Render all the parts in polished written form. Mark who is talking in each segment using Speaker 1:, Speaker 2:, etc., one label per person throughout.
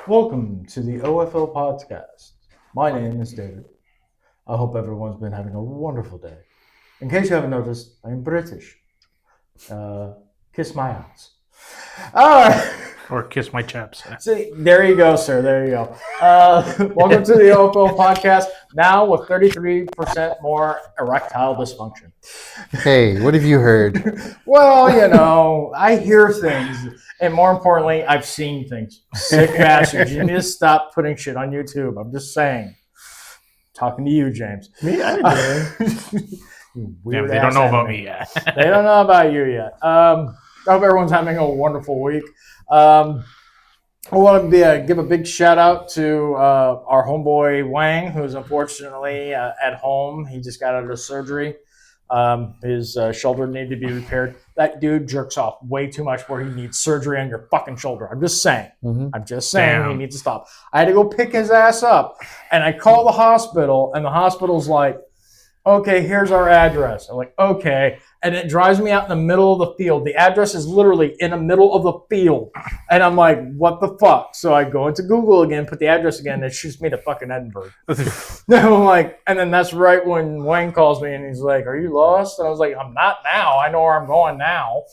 Speaker 1: Welcome to the OFO podcast. My name is David. I hope everyone's been having a wonderful day. In case you haven't noticed, I'm British. Kiss my ass. All right.
Speaker 2: Or kiss my chaps.
Speaker 1: See, there you go, sir. There you go. Welcome to the OFO podcast, now with 33% more erectile dysfunction.
Speaker 3: Hey, what have you heard?
Speaker 1: Well, you know, I hear things, and more importantly, I've seen things. Sick bastards. You need to stop putting shit on YouTube. I'm just saying. Talking to you, James.
Speaker 3: Me? I didn't
Speaker 2: Damn, they don't know about me yet.
Speaker 1: They don't know about you yet. I hope everyone's having a wonderful week. I want to give a big shout out to our homeboy Wang, who's unfortunately at home. He just got out of surgery. His shoulder needed to be repaired. That dude jerks off way too much where he needs surgery on your fucking shoulder. I'm just saying. I'm just saying.
Speaker 2: Damn.
Speaker 1: He needs to stop. I had to go pick his ass up, and I call the hospital, and the hospital's like, okay, here's our address. I'm like, okay. And it drives me out in the middle of the field. The address is literally in the middle of the field. And I'm like, what the fuck? So I go into Google again, put the address again, and it shoots me to fucking Edinburgh. I'm like, and then that's right when Wayne calls me and he's like, are you lost? And I was like, I'm not now. I know where I'm going now.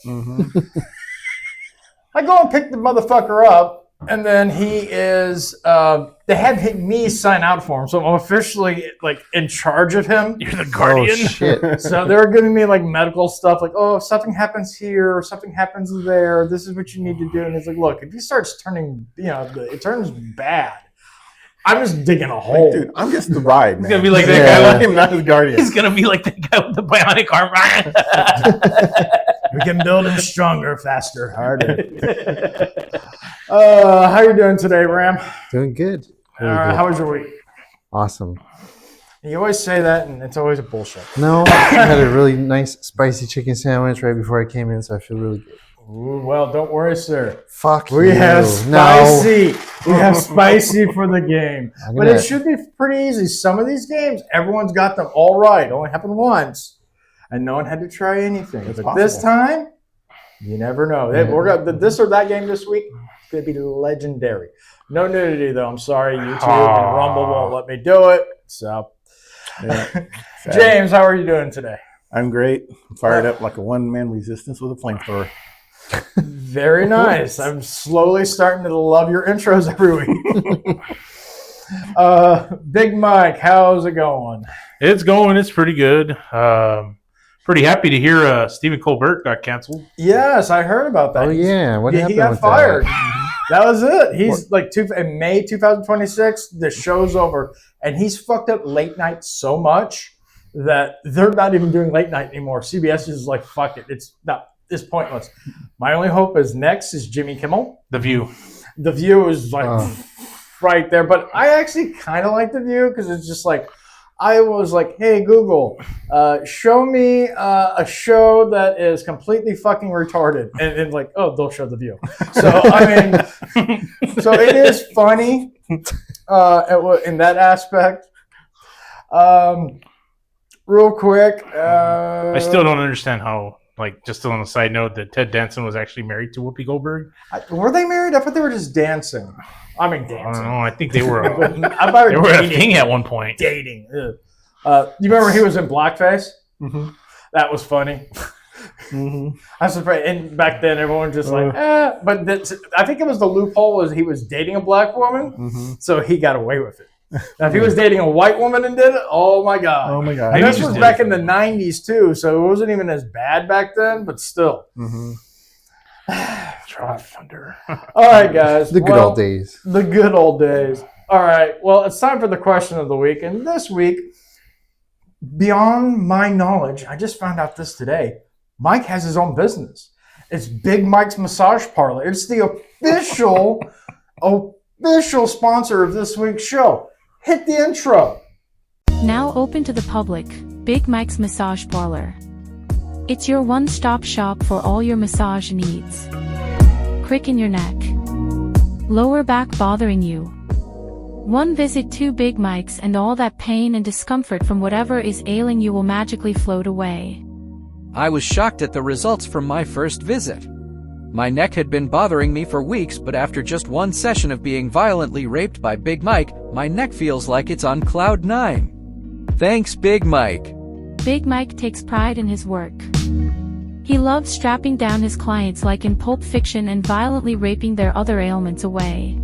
Speaker 1: I go and pick the motherfucker up. And then he is, they had me sign out for him. So I'm officially like in charge of him.
Speaker 2: You're the guardian.
Speaker 3: Oh, shit.
Speaker 1: So they were giving me like medical stuff, like, oh, if something happens here, or something happens there, this is what you need to do. And it's like, look, if he starts turning, it turns bad, I'm just digging a hole.
Speaker 4: Dude, I'm just the ride, man.
Speaker 2: He's gonna be like
Speaker 3: Yeah.
Speaker 2: that guy.
Speaker 4: I'm not his guardian.
Speaker 2: He's gonna be like the guy with the bionic arm.
Speaker 1: We can build him stronger, faster, harder. How you doing today, Ram?
Speaker 3: Doing good.
Speaker 1: All
Speaker 3: Really
Speaker 1: right,
Speaker 3: good.
Speaker 1: how was your week?
Speaker 3: Awesome.
Speaker 1: You always say that, and it's always a bullshit.
Speaker 3: No, I had a really nice spicy chicken sandwich right before I came in, so I feel really good.
Speaker 1: Ooh, well, don't worry, sir.
Speaker 3: Fuck
Speaker 1: We
Speaker 3: you.
Speaker 1: have
Speaker 3: No.
Speaker 1: spicy. We have spicy for the game.
Speaker 3: I'm
Speaker 1: But
Speaker 3: gonna-
Speaker 1: it should be pretty easy. Some of these games, everyone's got them all right. Only happened once, and no one had to try anything.
Speaker 4: It's
Speaker 1: But this
Speaker 4: possible.
Speaker 1: time, you never know.
Speaker 3: Yeah.
Speaker 1: We're got this or that game this week. It's going to be legendary. No nudity, though. I'm sorry. YouTube and Rumble won't let me do it. So,
Speaker 4: Yeah.
Speaker 1: James, how are you doing today?
Speaker 4: I'm great. I'm fired up like a one-man resistance with a flamethrower.
Speaker 1: Very nice. I'm slowly starting to love your intros every week. Big Mike, how's it going?
Speaker 2: It's going. It's pretty good. Pretty happy to hear Stephen Colbert got canceled.
Speaker 1: Yes, I heard about that.
Speaker 3: Oh, yeah. What
Speaker 1: He
Speaker 3: happened
Speaker 1: got
Speaker 3: with
Speaker 1: fired.
Speaker 3: That?
Speaker 1: That was it. He's in May 2026, the show's over. And he's fucked up late night so much that they're not even doing late night anymore. CBS is like, fuck it. It's pointless. My only hope is next is Jimmy Kimmel.
Speaker 2: The View.
Speaker 1: The View is like right there. But I actually kind of like The View because it's just like, I was like, hey, Google, show me a show that is completely fucking retarded. And like, oh, they'll show The View. So, I mean, so it is funny in that aspect. Real quick.
Speaker 2: I still don't understand how, like, just on a side note, that Ted Danson was actually married to Whoopi Goldberg.
Speaker 1: Were they married? I thought they were just dancing. I mean,
Speaker 2: I don't
Speaker 1: dancing.
Speaker 2: know. I think they were
Speaker 1: I thought
Speaker 2: they were a thing at one point.
Speaker 1: dating. You remember he was in blackface?
Speaker 4: Mm-hmm.
Speaker 1: That was funny.
Speaker 4: Mm-hmm.
Speaker 1: I'm surprised. And back then, everyone was just like, But I think it was the loophole was he was dating a black woman,
Speaker 4: Mm-hmm.
Speaker 1: so he got away with it. Now, if he was dating a white woman and did it, oh my god!
Speaker 4: Oh my god.
Speaker 1: And
Speaker 2: Maybe
Speaker 1: this
Speaker 2: he
Speaker 1: was
Speaker 2: just
Speaker 1: back
Speaker 2: did
Speaker 1: in the '90s too, so it wasn't even as bad back then. But still,
Speaker 4: Mm-hmm.
Speaker 2: Trout Thunder.
Speaker 1: all right, guys.
Speaker 3: The good old days.
Speaker 1: The good old days. All right. Well, it's time for the question of the week. And this week, beyond my knowledge, I just found out this today. Mike has his own business. It's Big Mike's Massage Parlor. It's the official sponsor of this week's show. Hit the intro.
Speaker 5: Now open to the public, Big Mike's Massage Parlor. It's your one-stop shop for all your massage needs. Crick in your neck. Lower back bothering you. One visit to Big Mike's and all that pain and discomfort from whatever is ailing you will magically float away.
Speaker 6: I was shocked at the results from my first visit. My neck had been bothering me for weeks, but after just one session of being violently raped by Big Mike, my neck feels like it's on cloud 9. Thanks, Big Mike.
Speaker 5: Big Mike takes pride in his work. He loves strapping down his clients like in Pulp Fiction and violently raping their other ailments away.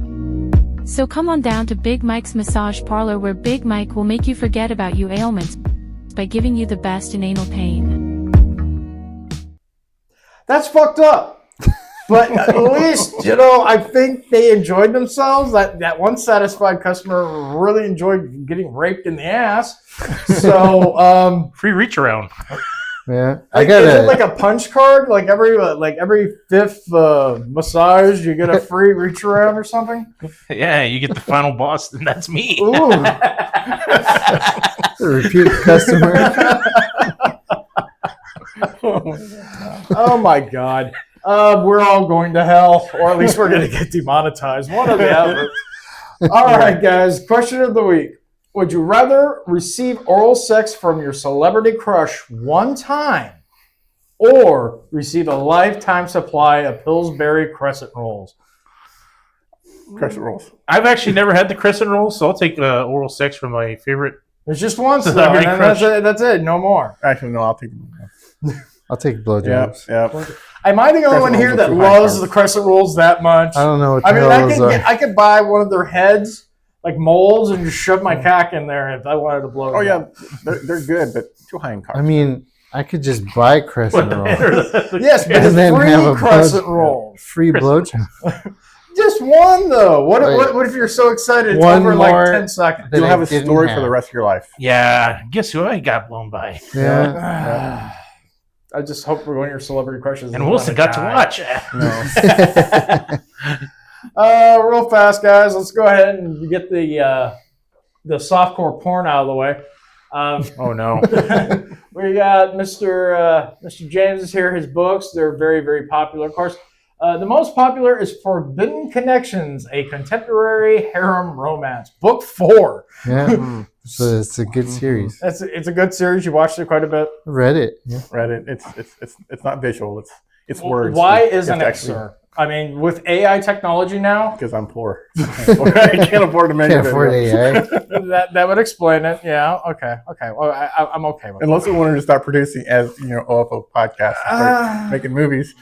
Speaker 5: So come on down to Big Mike's massage parlor, where Big Mike will make you forget about your ailments by giving you the best in anal pain.
Speaker 1: That's fucked up. But at least, I think they enjoyed themselves. That one satisfied customer really enjoyed getting raped in the ass. So,
Speaker 2: Free reach around.
Speaker 3: Yeah,
Speaker 1: is it like a punch card? Like every fifth massage, you get a free reach around or something?
Speaker 2: Yeah, you get the final boss, and that's me.
Speaker 1: Ooh.
Speaker 3: a repeat customer.
Speaker 1: Oh my God. We're all going to hell, or at least we're going to get demonetized. One or the other. All right, guys. Question of the week. Would you rather receive oral sex from your celebrity crush one time or receive a lifetime supply of Pillsbury crescent rolls?
Speaker 4: Crescent rolls.
Speaker 2: I've actually never had the crescent rolls, so I'll take oral sex from my favorite.
Speaker 1: There's just one, so
Speaker 2: Celebrity crush.
Speaker 1: that's it. No more.
Speaker 4: Actually, no, I'll take them.
Speaker 3: I'll take blowjobs.
Speaker 4: Yeah.
Speaker 1: Am I the only one here that loves the crescent rolls that much?
Speaker 3: I don't know what
Speaker 1: I
Speaker 3: the
Speaker 1: mean,
Speaker 3: hell those are.
Speaker 1: I could buy one of their heads, like molds, and just shove my cock in there if I wanted to blow it.
Speaker 4: Oh, yeah. They're good, but too high in carbs.
Speaker 3: I mean, I could just buy crescent rolls.
Speaker 1: Yes, but
Speaker 3: And then have a
Speaker 1: free crescent rolls.
Speaker 3: Free blowjob.
Speaker 1: Just one, though. What if you're so excited it's
Speaker 3: One
Speaker 1: over in like
Speaker 3: more
Speaker 1: 10 seconds?
Speaker 3: that
Speaker 4: You'll
Speaker 3: I
Speaker 4: have a
Speaker 3: didn't
Speaker 4: story
Speaker 3: have.
Speaker 4: for the rest of your life.
Speaker 2: Yeah, guess who I got blown by?
Speaker 3: Yeah.
Speaker 1: I just hope one of your celebrity crushes.
Speaker 2: And
Speaker 1: is
Speaker 2: Wilson
Speaker 1: gonna
Speaker 2: got to
Speaker 1: die.
Speaker 2: watch.
Speaker 1: Real fast, guys. Let's go ahead and get the softcore porn out of the way.
Speaker 2: Oh no.
Speaker 1: We got Mr. James is here. His books, they're very, very popular. Of course, the most popular is Forbidden Connections, a contemporary harem romance. Book 4.
Speaker 3: Yeah. So it's a good series.
Speaker 1: It's a good series. You watched it quite a bit.
Speaker 3: Read it. Yeah.
Speaker 4: Read it. It's not visual. It's words.
Speaker 1: Why
Speaker 4: You have
Speaker 1: isn't
Speaker 4: to
Speaker 1: it,
Speaker 4: actually-
Speaker 1: sir? I mean, with AI technology now,
Speaker 4: Because I'm poor. I can't afford to make
Speaker 3: Can't
Speaker 4: it.
Speaker 3: afford AI.
Speaker 1: that would explain it. Yeah. Okay. Well, I'm okay with it.
Speaker 4: Unless we wanted to start producing as OFO podcasts, start making movies.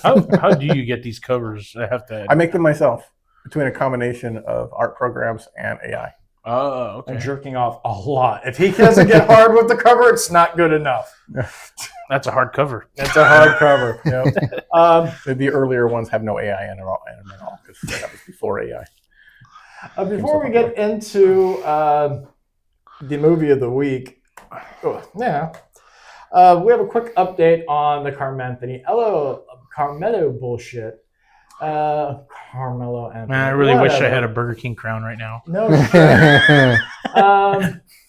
Speaker 2: How do you get these covers? I have to.
Speaker 4: I make them myself between a combination of art programs and AI.
Speaker 2: Oh, okay.
Speaker 1: And jerking off a lot. If he doesn't get hard with the cover, it's not good enough.
Speaker 2: That's a hard cover.
Speaker 1: It's a hard cover. Yep.
Speaker 4: The earlier ones have no AI in it all because that was before AI.
Speaker 1: Before we get into the movie of the week, we have a quick update on the Carmelo bullshit. Carmelo Anthony.
Speaker 2: Man, I really wish I
Speaker 1: Whatever.
Speaker 2: had a Burger King crown right now.
Speaker 1: No shit.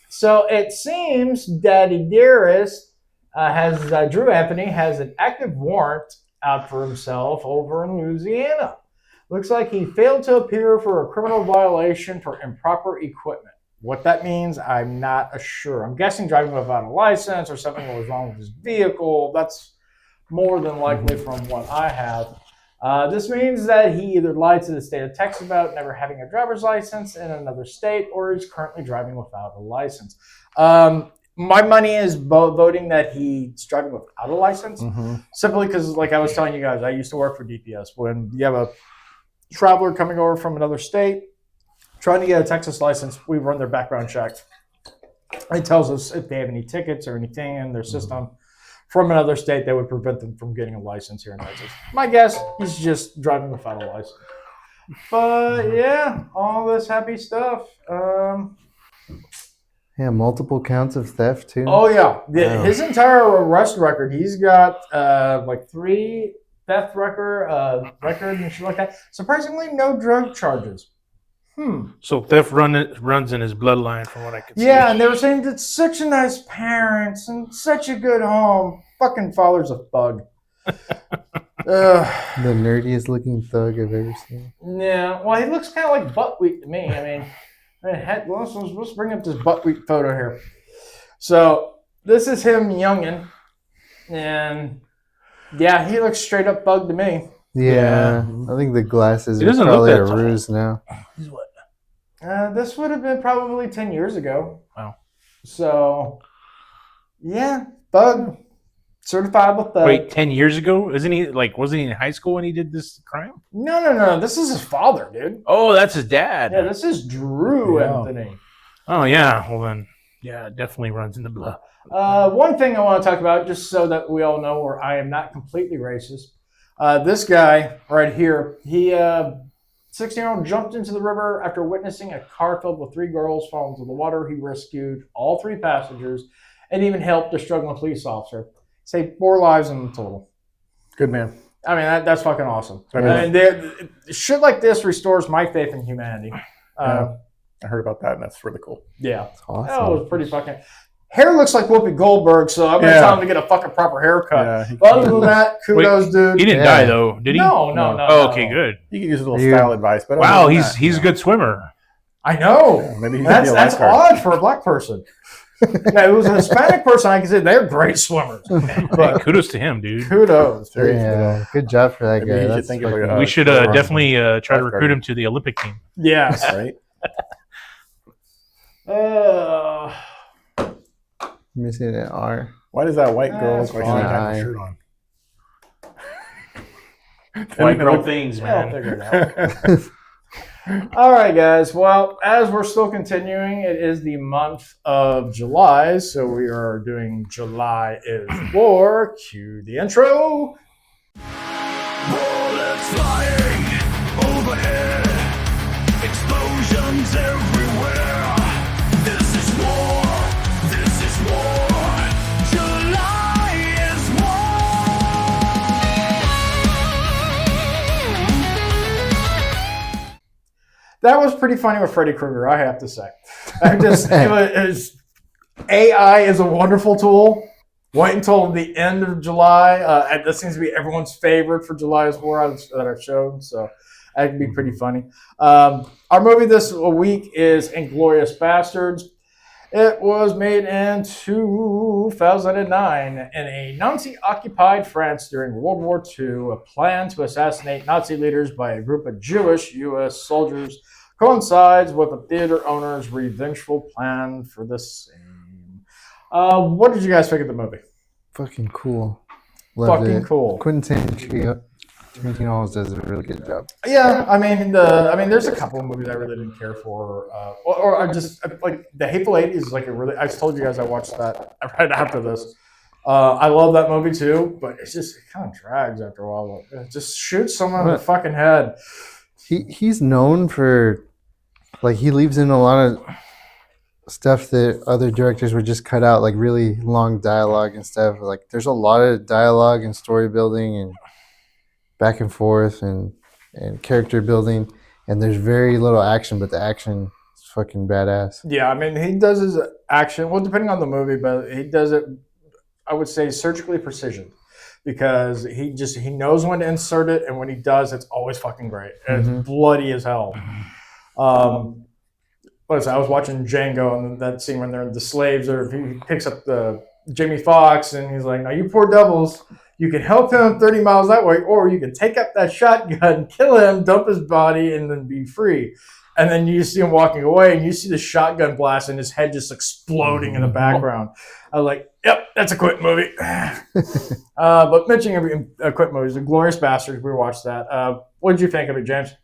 Speaker 1: So it seems Daddy Dearest Drew Anthony has an active warrant out for himself over in Louisiana. Looks like he failed to appear for a criminal violation for improper equipment. What that means, I'm not sure. I'm guessing driving without a license or something was wrong with his vehicle. That's more than likely from what I have. This means that he either lied to the state of Texas about never having a driver's license in another state, or he's currently driving without a license. My money is voting that he's driving without a license, simply because, like I was telling you guys, I used to work for DPS. When you have a traveler coming over from another state, trying to get a Texas license, we run their background check. It tells us if they have any tickets or anything in their system from another state that would prevent them from getting a license here in Texas. My guess, he's just driving without a license. But yeah, all this happy stuff.
Speaker 3: Yeah, multiple counts of theft too.
Speaker 1: Oh yeah,
Speaker 3: Wow.
Speaker 1: His entire arrest record. He's got like 3 theft record and shit like that. Surprisingly, no drug charges.
Speaker 2: So theft runs in his bloodline, from what I can see.
Speaker 1: Yeah, and they were saying that such a nice parents and such a good home. Fucking father's a thug.
Speaker 3: The nerdiest looking thug I've ever seen.
Speaker 1: Yeah, well, he looks kind of like buckwheat to me. I mean, let's bring up this buckwheat photo here. So this is him youngin', and yeah, he looks straight up thug to me.
Speaker 3: Yeah, I think the glasses
Speaker 2: He
Speaker 3: are
Speaker 2: doesn't look
Speaker 3: probably
Speaker 2: that
Speaker 3: a
Speaker 2: tall.
Speaker 3: ruse now.
Speaker 2: He's what?
Speaker 1: This would have been probably 10 years ago.
Speaker 2: Wow.
Speaker 1: So, yeah, thug. Certifiable thug.
Speaker 2: Wait, 10 years ago? Wasn't he in high school when he did this crime?
Speaker 1: No. This is his father, dude.
Speaker 2: Oh, that's his dad.
Speaker 1: Yeah, this is Drew
Speaker 4: Yeah.
Speaker 1: Anthony.
Speaker 2: Oh, yeah. Well, then, yeah, it definitely runs in the blood.
Speaker 1: One thing I want to talk about, just so that we all know where I am not completely racist. This guy right here, he 16-year-old jumped into the river after witnessing a car filled with 3 girls fall into the water. He rescued all 3 passengers and even helped a struggling police officer. Saved 4 lives in total.
Speaker 4: Good man.
Speaker 1: I mean, that's fucking awesome.
Speaker 4: That is.
Speaker 1: And shit like this restores my faith in humanity.
Speaker 4: Yeah. I heard about that, and that's really cool.
Speaker 1: Yeah.
Speaker 3: It's awesome.
Speaker 1: That was pretty fucking... Hair looks like Whoopi Goldberg, so I'm going to tell him to get a fucking proper haircut.
Speaker 4: Yeah,
Speaker 1: But other than that, kudos, dude.
Speaker 2: He didn't die, though, did he?
Speaker 1: No.
Speaker 2: Oh, okay, good.
Speaker 4: You can use a little
Speaker 3: Yeah.
Speaker 4: style advice, but
Speaker 2: Wow,
Speaker 4: other than
Speaker 2: he's
Speaker 4: that,
Speaker 2: a good swimmer.
Speaker 1: I know.
Speaker 4: yeah, maybe he's
Speaker 1: That's odd for a black person. Yeah, it was a Hispanic person. I can say they're great swimmers.
Speaker 2: Hey,
Speaker 1: But
Speaker 2: kudos to him, dude.
Speaker 1: kudos.
Speaker 3: Yeah, good job for that
Speaker 4: Maybe
Speaker 3: guy.
Speaker 4: he should
Speaker 3: That's
Speaker 4: think of
Speaker 3: fucking-
Speaker 4: like
Speaker 2: We should
Speaker 4: Right.
Speaker 2: definitely try to
Speaker 4: Lifeguard.
Speaker 2: recruit him to the Olympic team.
Speaker 1: Yes.
Speaker 4: Right?
Speaker 3: missing an R.
Speaker 4: Why does that white girl
Speaker 1: That's
Speaker 4: look like she doesn't have
Speaker 3: fine.
Speaker 4: a shirt on?
Speaker 2: White girl things,
Speaker 1: I'll
Speaker 2: man.
Speaker 1: figure it out. All right, guys. Well, as we're still continuing, it is the month of July, so we are doing July is War. Cue the intro.
Speaker 7: Bullets flying overhead, explosions everywhere. This is war. This is war. July is war.
Speaker 1: That was pretty funny with Freddy Krueger, I have to say. It was AI is a wonderful tool. Wait until the end of July. And this seems to be everyone's favorite for July's War that I've shown, so that can be pretty funny. Our movie this week is Inglourious Basterds. It was made in 2009 in a Nazi-occupied France during World War II. A plan to assassinate Nazi leaders by a group of Jewish U.S. soldiers coincides with the theater owner's revengeful plan for the same. What did you guys think of the movie?
Speaker 3: Fucking cool. Loved
Speaker 1: Fucking
Speaker 3: it.
Speaker 1: cool.
Speaker 3: Quentin Tarantino always does a really good job.
Speaker 1: Yeah, I mean, there's a couple of movies I really didn't care for, or I just like the Hateful Eight is like a really. I told you guys I watched that right after this. I love that movie too, but it kind of drags after a while. It just shoots someone in the fucking head.
Speaker 3: He's known for, like, he leaves in a lot of stuff that other directors would just cut out, like really long dialogue and stuff. Like, there's a lot of dialogue and story building and back and forth and character building, and there's very little action, but the action is fucking badass.
Speaker 1: Yeah, I mean, he does his action, well, depending on the movie, but he does it, I would say, surgically precision, because he knows when to insert it, and when he does, it's always fucking great. And it's bloody as hell. I was watching Django, and that scene when they're the slaves, or he picks up the Jamie Foxx, and he's like, "Now you poor devils, you can help him 30 miles that way, or you can take up that shotgun, kill him, dump his body, and then be free." And then you see him walking away, and you see the shotgun blast, and his head just exploding in the background. I was like, "Yep, that's a Quentin movie." But mentioning Quentin movies, Inglourious Basterds, we watched that. What did you think of it, James?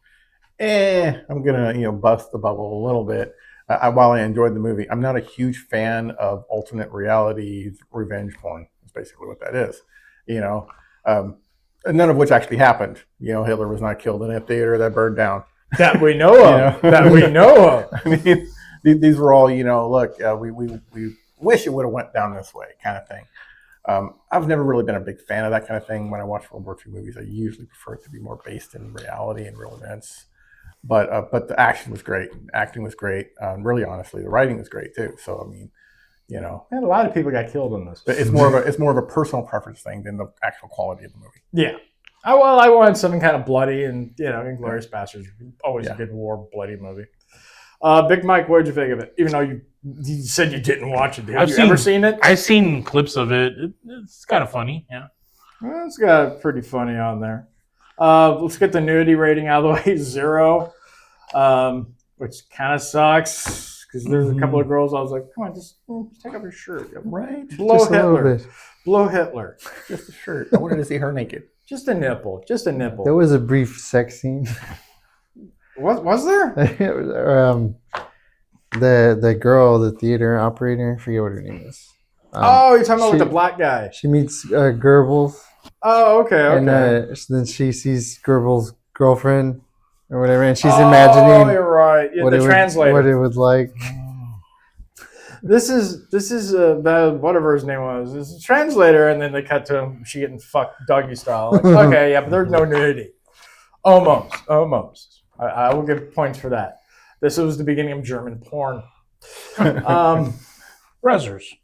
Speaker 4: I'm gonna bust the bubble a little bit. While I enjoyed the movie, I'm not a huge fan of alternate reality revenge porn. That's basically what that is. None of which actually happened. Hitler was not killed in a theater that burned down.
Speaker 1: That we know of. That we know of.
Speaker 4: I mean, these were all, look, we wish it would have went down this way kind of thing. I've never really been a big fan of that kind of thing. When I watch World War II movies, I usually prefer it to be more based in reality and real events. But the action was great. Acting was great. Really, honestly, the writing was great too. So, I mean,
Speaker 1: And a lot of people got killed in this.
Speaker 4: but it's more of a personal preference thing than the actual quality of the movie.
Speaker 1: Yeah. I wanted something kind of bloody, and Inglourious Basterds, always a good war bloody movie. Big Mike, what did you think of it? Even though you said you didn't watch it, have you ever seen it?
Speaker 2: I've seen clips of it. It's kind of funny, yeah.
Speaker 1: Well, it's got pretty funny on there. Let's get the nudity rating out of the way. 0, which kind of sucks because there's a couple of girls. I was like, come on, just take off your shirt.
Speaker 4: Right?
Speaker 1: Blow
Speaker 3: Just a little
Speaker 1: Hitler.
Speaker 3: bit.
Speaker 1: Blow Hitler.
Speaker 4: Just a shirt. I wanted to see her naked.
Speaker 1: Just a nipple. Just a nipple.
Speaker 3: There was a brief sex scene.
Speaker 1: What was there?
Speaker 3: The girl, the theater operator, I forget what her name is.
Speaker 1: Oh, you're talking about with
Speaker 3: she-
Speaker 1: the black guy.
Speaker 3: She meets Goebbels,
Speaker 1: Oh, okay, okay.
Speaker 3: and then she sees Goebbels' girlfriend or whatever, and she's
Speaker 1: Oh,
Speaker 3: imagining
Speaker 1: you're right. Yeah,
Speaker 3: what
Speaker 1: the
Speaker 3: it
Speaker 1: translator.
Speaker 3: what it would like.
Speaker 1: This is whatever his name was. This is a translator, and then they cut to him. She getting fucked doggy style. Like, okay, yeah, but there's no nudity. Almost. I will give points for that. This was the beginning of German porn.
Speaker 2: Brothers.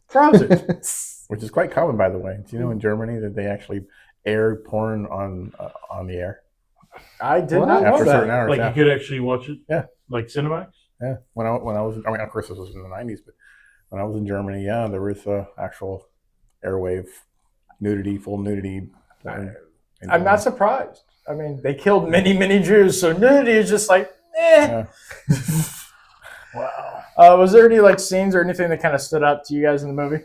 Speaker 1: Trousers.
Speaker 4: Which is quite common, by the way. Do you know in Germany that they actually air porn on the air
Speaker 1: I did not know
Speaker 4: after certain
Speaker 1: that.
Speaker 4: hours?
Speaker 2: Like
Speaker 4: Yeah.
Speaker 2: you could actually watch it.
Speaker 4: Yeah.
Speaker 2: Like Cinemax.
Speaker 4: Yeah. When I was, I mean, of course, this was in the '90s, but when I was in Germany, yeah, there was actual airwave nudity, full nudity.
Speaker 1: I'm not surprised. I mean, they killed many Jews, so nudity is just like, eh.
Speaker 4: Yeah.
Speaker 1: Wow. Was there any like scenes or anything that kind of stood out to you guys in the movie?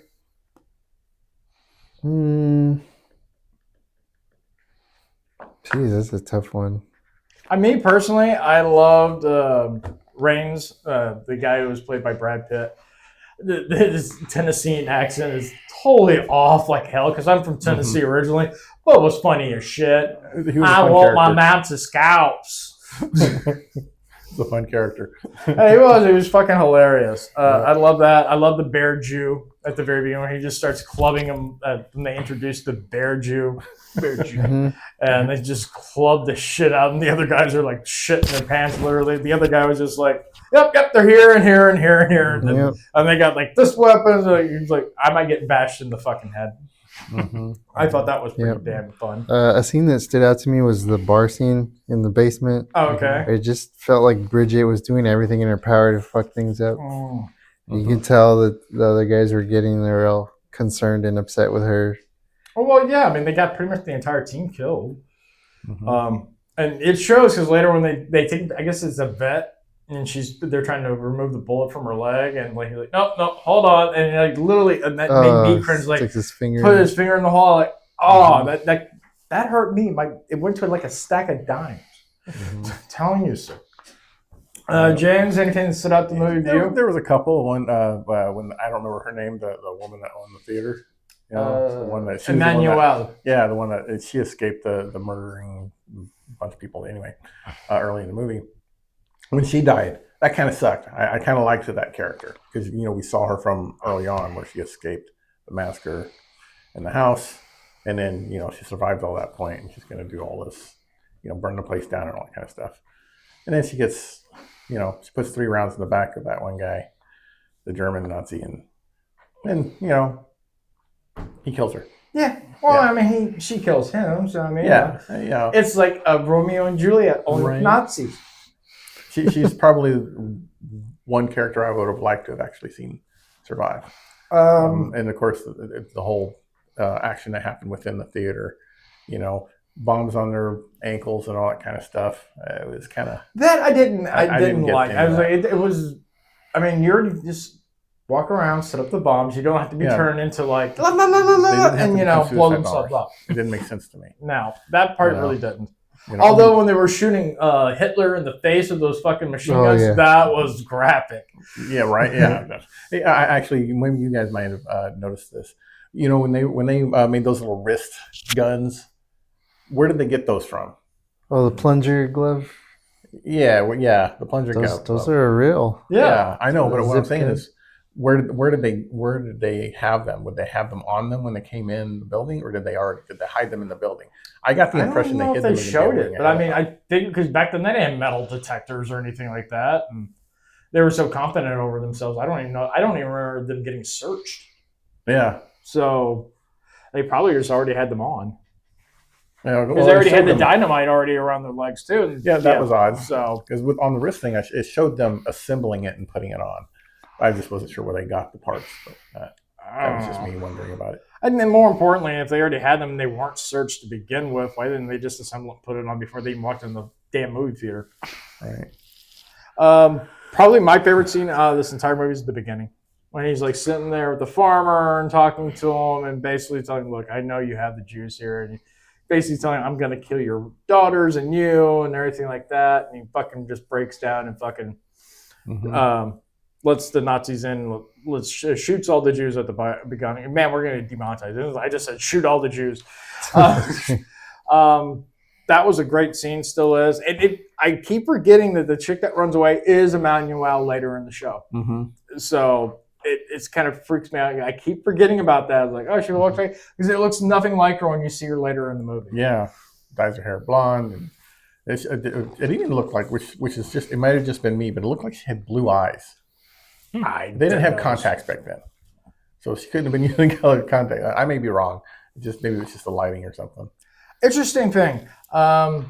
Speaker 3: Geez, that's a tough one.
Speaker 1: Me personally, I loved Rains, the guy who was played by Brad Pitt. His Tennessean accent is totally off like hell because I'm from Tennessee originally, but it was funny as shit.
Speaker 4: He was a
Speaker 1: I
Speaker 4: fun
Speaker 1: want my
Speaker 4: character.
Speaker 1: mounts of scalps.
Speaker 4: He's a fun character.
Speaker 1: Hey, he was fucking hilarious. I love that. I love the bear Jew at the very beginning when he just starts clubbing him when they introduce the bear Jew.
Speaker 3: Mhm.
Speaker 1: And they just club the shit out, and the other guys are like shitting their pants literally. The other guy was just like, yep, they're here and here and here and here. And,
Speaker 3: Yep.
Speaker 1: and they got like this weapon. So he's like, I might get bashed in the fucking head. I thought that was pretty
Speaker 3: Yep.
Speaker 1: damn fun.
Speaker 3: A scene that stood out to me was the bar scene in the basement.
Speaker 1: Oh, okay.
Speaker 3: It just felt like Bridget was doing everything in her power to fuck things up.
Speaker 1: Mm.
Speaker 3: You could tell that the other guys were getting real concerned and upset with her.
Speaker 1: Oh, well, yeah. I mean, they got pretty much the entire team killed.
Speaker 4: Mhm.
Speaker 1: And it shows because later when they take, I guess it's a vet, and they're trying to remove the bullet from her leg, and like he's like, no, hold on, and like literally, and that made me cringe. Like
Speaker 3: sticks his finger.
Speaker 1: put his finger in the hole, like, oh, that hurt me. It went to like a stack of dimes. I'm telling you, sir. James, anything that stood out the movie to you?
Speaker 4: There was a couple. One when I don't remember her name, the woman that owned the theater. You know, the one that she was the one that-
Speaker 1: Emmanuel.
Speaker 4: yeah, the one that she escaped the murdering bunch of people anyway, early in the movie. When she died, that kind of sucked. I kind of liked that character because we saw her from early on where she escaped the massacre in the house, and then she survived all that point, and she's going to do all this, burn the place down and all that kind of stuff. And then she gets, she puts 3 rounds in the back of that one guy, the German Nazi, and then he kills her.
Speaker 1: Yeah. Well,
Speaker 4: Yeah.
Speaker 1: I mean, she kills him, so I mean,
Speaker 4: Yeah.
Speaker 1: it's like a Romeo and Juliet, only
Speaker 4: Right.
Speaker 1: Nazis.
Speaker 4: She's probably one character I would have liked to have actually seen survive. And of course, the whole action that happened within the theater, bombs on their ankles and all that kind of stuff. It was kind of
Speaker 1: That I didn't
Speaker 4: get
Speaker 1: like.
Speaker 4: into
Speaker 1: I was
Speaker 4: that.
Speaker 1: like, it was. I mean, you're just walk around, set up the bombs. You don't have to be
Speaker 4: Yeah.
Speaker 1: turned into like,
Speaker 4: They didn't have
Speaker 1: and
Speaker 4: to become
Speaker 1: blow
Speaker 4: suicide
Speaker 1: themselves
Speaker 4: bombers.
Speaker 1: up.
Speaker 4: It didn't make sense to me.
Speaker 1: No, that part
Speaker 4: No.
Speaker 1: really didn't.
Speaker 4: You know?
Speaker 1: Although when they were shooting Hitler in the face with those fucking machine
Speaker 3: Oh,
Speaker 1: guns,
Speaker 3: yeah.
Speaker 1: that was graphic.
Speaker 4: Yeah, right. Yeah. Hey, I actually, maybe you guys might have noticed this. When they made those little wrist guns, where did they get those from?
Speaker 3: Oh, the plunger glove.
Speaker 4: Yeah, the plunger
Speaker 3: Those
Speaker 4: glove.
Speaker 3: are real.
Speaker 4: Yeah, I know, but
Speaker 3: The
Speaker 4: what I'm
Speaker 3: zip
Speaker 4: saying
Speaker 3: gun.
Speaker 4: is, where did they have them? Would they have them on them when they came in the building, or did they hide them in the building? I got the
Speaker 1: I don't
Speaker 4: impression
Speaker 1: know
Speaker 4: they
Speaker 1: if
Speaker 4: hid them
Speaker 1: they
Speaker 4: in the
Speaker 1: showed
Speaker 4: building
Speaker 1: it, but I
Speaker 4: ahead
Speaker 1: mean,
Speaker 4: of time.
Speaker 1: I think because back then they didn't have metal detectors or anything like that, and they were so confident over themselves. I don't even know. I don't even remember them getting searched.
Speaker 4: Yeah,
Speaker 1: So they probably just already had them on.
Speaker 4: yeah.
Speaker 1: Because they already had the dynamite already around their legs too. And-
Speaker 4: Yeah, that was odd.
Speaker 1: So
Speaker 4: Because on the wrist thing, it showed them assembling it and putting it on. I just wasn't sure where they got the parts. But that was just me wondering about it.
Speaker 1: And then more importantly, if they already had them and they weren't searched to begin with, why didn't they just assemble and put it on before they even walked in the damn movie theater?
Speaker 4: Right.
Speaker 1: Probably my favorite scene out of this entire movie is the beginning. When he's like sitting there with the farmer and talking to him and basically telling him, look, I know you have the juice here. And he basically telling him, I'm going to kill your daughters and you and everything like that. And he fucking just breaks down and fucking lets the Nazis in, shoots all the Jews at the beginning. Man, we're going to demonetize it. I just said shoot all the Jews. That was a great scene, still is. I keep forgetting that the chick that runs away is Emmanuel later in the show. So it's kind of freaks me out. I keep forgetting about that. I was like, oh, she looks like, because it looks nothing like her when you see her later in the movie.
Speaker 4: Yeah, dyes her hair blonde, and it even looked like, which is just, it might have just been me, but it looked like she had blue eyes. They didn't have contacts back then, so she couldn't have been using colored contact. I may be wrong. Maybe it was just the lighting or something.
Speaker 1: Interesting thing. I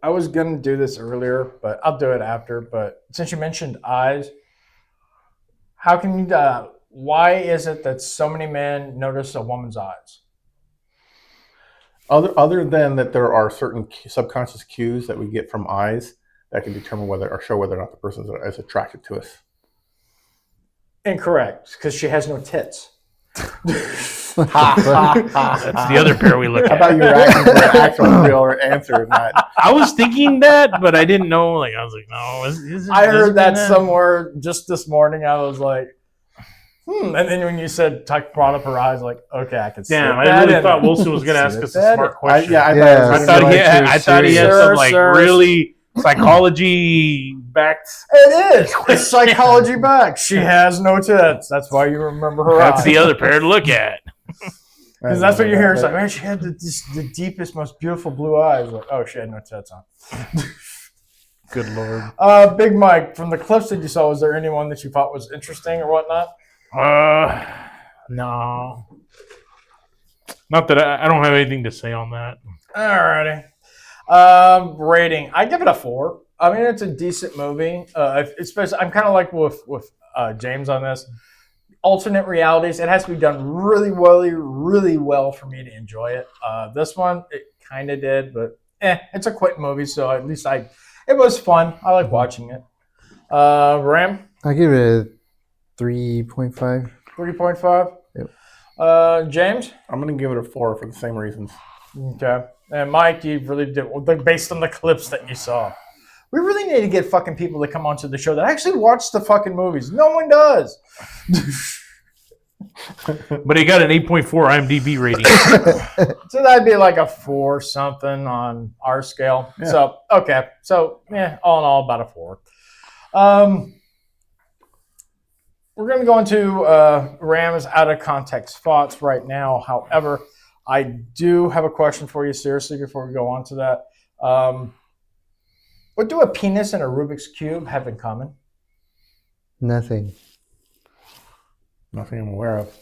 Speaker 1: was going to do this earlier, but I'll do it after. But since you mentioned eyes, how can you, why is it that so many men notice a woman's eyes?
Speaker 4: Other than that, there are certain subconscious cues that we get from eyes that can determine whether or show whether or not the person is attracted to us.
Speaker 1: Incorrect, because she has no tits.
Speaker 2: That's the other pair we look
Speaker 4: How
Speaker 2: at.
Speaker 4: about your actual real answer? Not.
Speaker 2: I was thinking that, but I didn't know. Like, I was like, no. Is it,
Speaker 1: I heard that
Speaker 2: that
Speaker 1: somewhere just this morning. I was like, And then when you said Tuck brought up her eyes, like, okay, I can see.
Speaker 2: Damn, I really thought Wilson was going to ask us a smart question. I thought he had some like really psychology backed.
Speaker 1: It is. It's psychology back. She has no tits. That's why you remember her
Speaker 2: That's
Speaker 1: eyes.
Speaker 2: the other pair to look at.
Speaker 1: Because that's what you hear. It's like, man, she had the deepest, most beautiful blue eyes. Like, oh, she had no tits on.
Speaker 2: Good Lord.
Speaker 1: Big Mike, from the clips that you saw, was there anyone that you thought was interesting or whatnot?
Speaker 2: No. Not that I don't have anything to say on that.
Speaker 1: Alrighty. Rating. I give it a 4. I mean, it's a decent movie. Especially, I'm kind of like with James on this. Alternate realities. It has to be done really well for me to enjoy it. This one, it kind of did, but it's a quick movie, so at least it was fun. I like watching it. Ram?
Speaker 3: I give it a 3.5.
Speaker 1: 3.5?
Speaker 3: Yep.
Speaker 1: James?
Speaker 4: I'm going to give it a 4 for the same reasons.
Speaker 1: Okay. And Mike, you really did, based on the clips that you saw. We really need to get fucking people to come onto the show that actually watch the fucking movies. No one does.
Speaker 2: But he got an 8.4 IMDb rating.
Speaker 1: So that'd be like a 4 something on our scale.
Speaker 4: Yeah.
Speaker 1: So, okay. So, all in all, about a 4. We're going to go into Ram's out of context thoughts right now. However, I do have a question for you, seriously, before we go on to that. What do a penis and a Rubik's Cube have in common?
Speaker 3: Nothing.
Speaker 4: Nothing I'm aware of.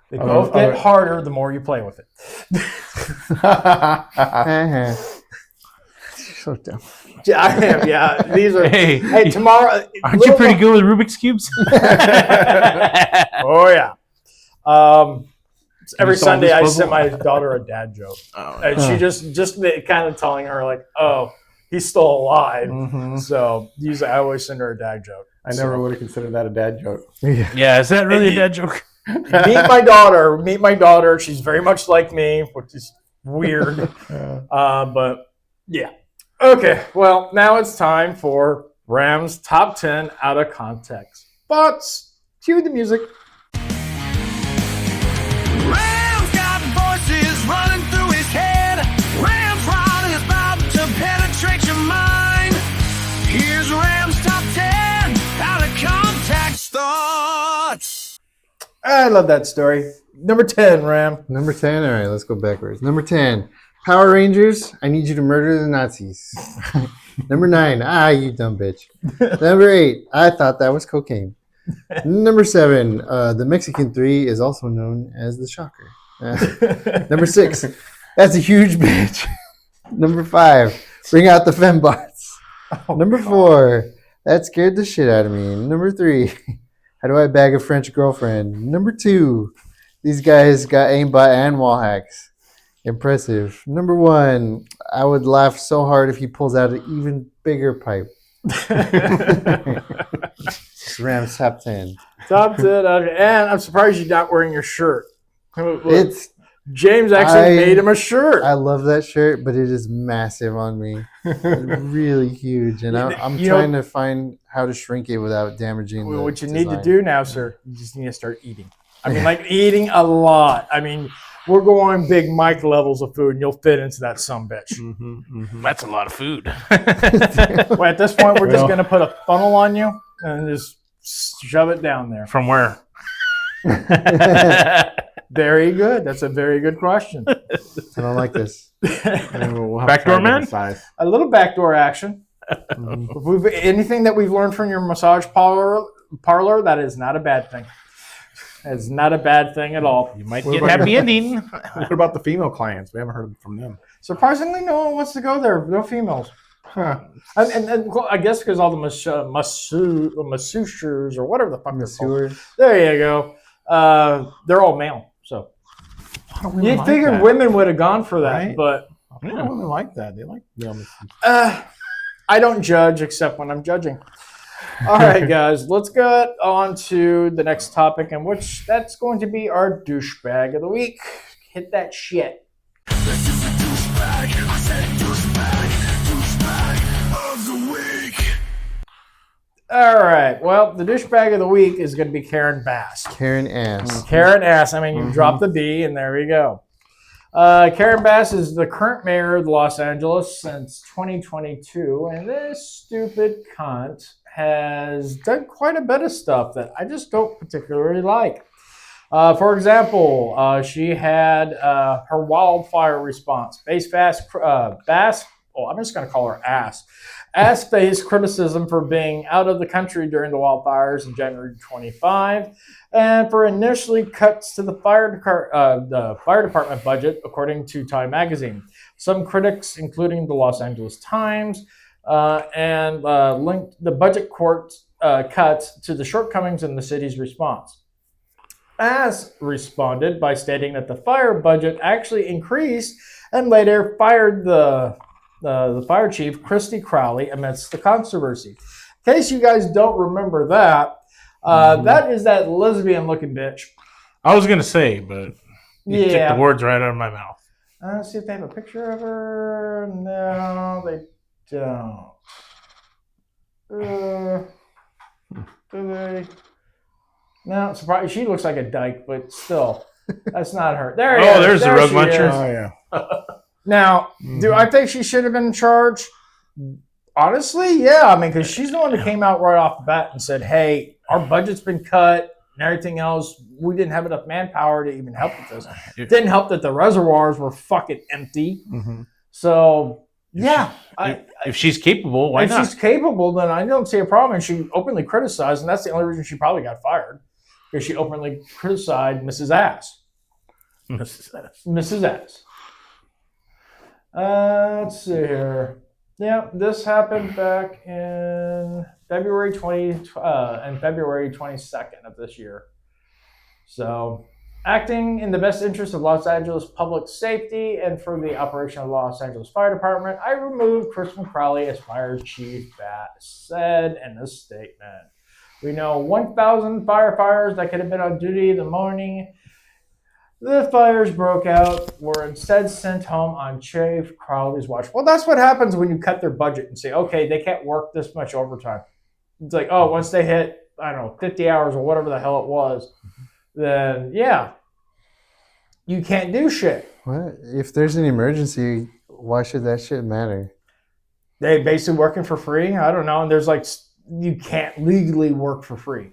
Speaker 1: They both get harder the more you play with it.
Speaker 3: So dumb.
Speaker 1: Yeah, I am. Yeah, these are.
Speaker 2: Hey,
Speaker 1: tomorrow.
Speaker 2: Aren't you pretty good with Rubik's Cubes?
Speaker 1: Oh, yeah. Every
Speaker 2: solve
Speaker 1: Sunday,
Speaker 2: this
Speaker 1: I
Speaker 2: puzzle?
Speaker 1: sent my daughter a dad joke. And she just kind of telling her, like, oh, he's still alive.
Speaker 4: Mm-hmm.
Speaker 1: So usually I always send her a dad joke.
Speaker 4: I never would have considered that a dad joke.
Speaker 2: Yeah, is that really a dad joke?
Speaker 1: Meet my daughter. She's very much like me, which is weird. But yeah. Okay, well, now it's time for Ram's top 10 out of context. Thoughts? Cue the music.
Speaker 7: Ram's got voices running through his head. Ram's rod is about to penetrate your mind. Here's Ram's top 10 out of context thoughts.
Speaker 1: I love that story. Number 10, Ram.
Speaker 3: Number 10. All right, let's go backwards. Number 10. Power Rangers, I need you to murder the Nazis. Number 9. You dumb bitch. Number 8. I thought that was cocaine. Number 7. The Mexican 3 is also known as the Shocker. Number 6. That's a huge bitch. Number 5. Bring out the fembots. Number 4. That scared the shit out of me. Number 3. How do I bag a French girlfriend? Number 2, these guys got aimbot and wall hacks. Impressive. Number 1, I would laugh so hard if he pulls out an even bigger pipe. Rams top 10.
Speaker 1: Top 10. And I'm surprised you're not wearing your shirt.
Speaker 3: It's
Speaker 1: James actually made him a shirt.
Speaker 3: I love that shirt, but it is massive on me. Really huge. And I'm trying to find how to shrink it without damaging the
Speaker 1: what you
Speaker 3: design.
Speaker 1: need to do now, sir, you just need to start eating. I mean, like eating a lot. I mean, we're going Big Mike levels of food, and you'll fit into that sumbitch.
Speaker 2: That's a lot of food.
Speaker 1: Well, at this point, we're just going to put a funnel on you and just shove it down there.
Speaker 2: From where?
Speaker 1: Very good. That's a very good question.
Speaker 3: I don't like this.
Speaker 4: We'll
Speaker 2: Backdoor man?
Speaker 1: A little backdoor action. Anything that we've learned from your massage parlor, that is not a bad thing. It's not a bad thing at all.
Speaker 2: You might get happy ending.
Speaker 4: What about the female clients? We haven't heard from them.
Speaker 1: Surprisingly, no one wants to go there. No females.
Speaker 4: Huh.
Speaker 1: And I guess because all the masseurs or whatever the fuck they're called.
Speaker 3: Masseurs.
Speaker 1: There you go. They're all male. So you figured women would have gone for that,
Speaker 4: Right?
Speaker 1: but
Speaker 4: Women like that. They like male masseurs.
Speaker 1: I don't judge except when I'm judging. All right, guys, let's get on to the next topic, and which that's going to be our douchebag of the week. Hit that shit.
Speaker 7: This is the douchebag. I said douchebag of the week.
Speaker 1: All right. Well, the douchebag of the week is going to be Karen Bass.
Speaker 3: Karen ass.
Speaker 1: Karen Bass. I mean, you drop the B, and there we go. Karen Bass is the current mayor of Los Angeles since 2022, and this stupid cunt has done quite a bit of stuff that I just don't particularly like. For example, she had her wildfire response. I'm just going to call her Ass. Ass faced criticism for being out of the country during the wildfires in January 25, and for initially cuts to the fire department budget, according to Time magazine. Some critics, including the Los Angeles Times, linked the budget cuts to the shortcomings in the city's response. Ass responded by stating that the fire budget actually increased and later fired the fire chief, Christy Crowley, amidst the controversy. In case you guys don't remember that, that is that lesbian-looking bitch.
Speaker 2: I was going to say, but you took the words right out of my mouth.
Speaker 1: Let's see if they have a picture of her. No, they don't. Do they? No, surprised. She looks like a dyke, but still, that's not her.
Speaker 2: There's the rug muncher.
Speaker 4: Oh, yeah.
Speaker 1: Now, do I think she should have been in charge? Honestly, yeah. I mean, because she's the one that came out right off the bat and said, hey, our budget's been cut and everything else. We didn't have enough manpower to even help with this. It didn't help that the reservoirs were fucking empty. So, yeah.
Speaker 2: If she's capable, why not?
Speaker 1: If she's capable, then I don't see a problem. And she openly criticized, and that's the only reason she probably got fired, because she openly criticized Mrs. Ass. Mrs. Ass. Let's see here. Yeah, this happened back in February 22nd of this year. So, acting in the best interest of Los Angeles public safety and for the operation of the Los Angeles Fire Department, I removed Kristen Crowley as fire chief, Bass said in a statement. We know 1,000 firefighters that could have been on duty the morning the fires broke out were instead sent home on Chief Crowley's watch. Well, that's what happens when you cut their budget and say, okay, they can't work this much overtime. It's like, oh, once they hit, I don't know, 50 hours or whatever the hell it was, then yeah, you can't do shit.
Speaker 3: What? If there's an emergency, why should that shit matter?
Speaker 1: They basically working for free? I don't know. And there's like, you can't legally work for free.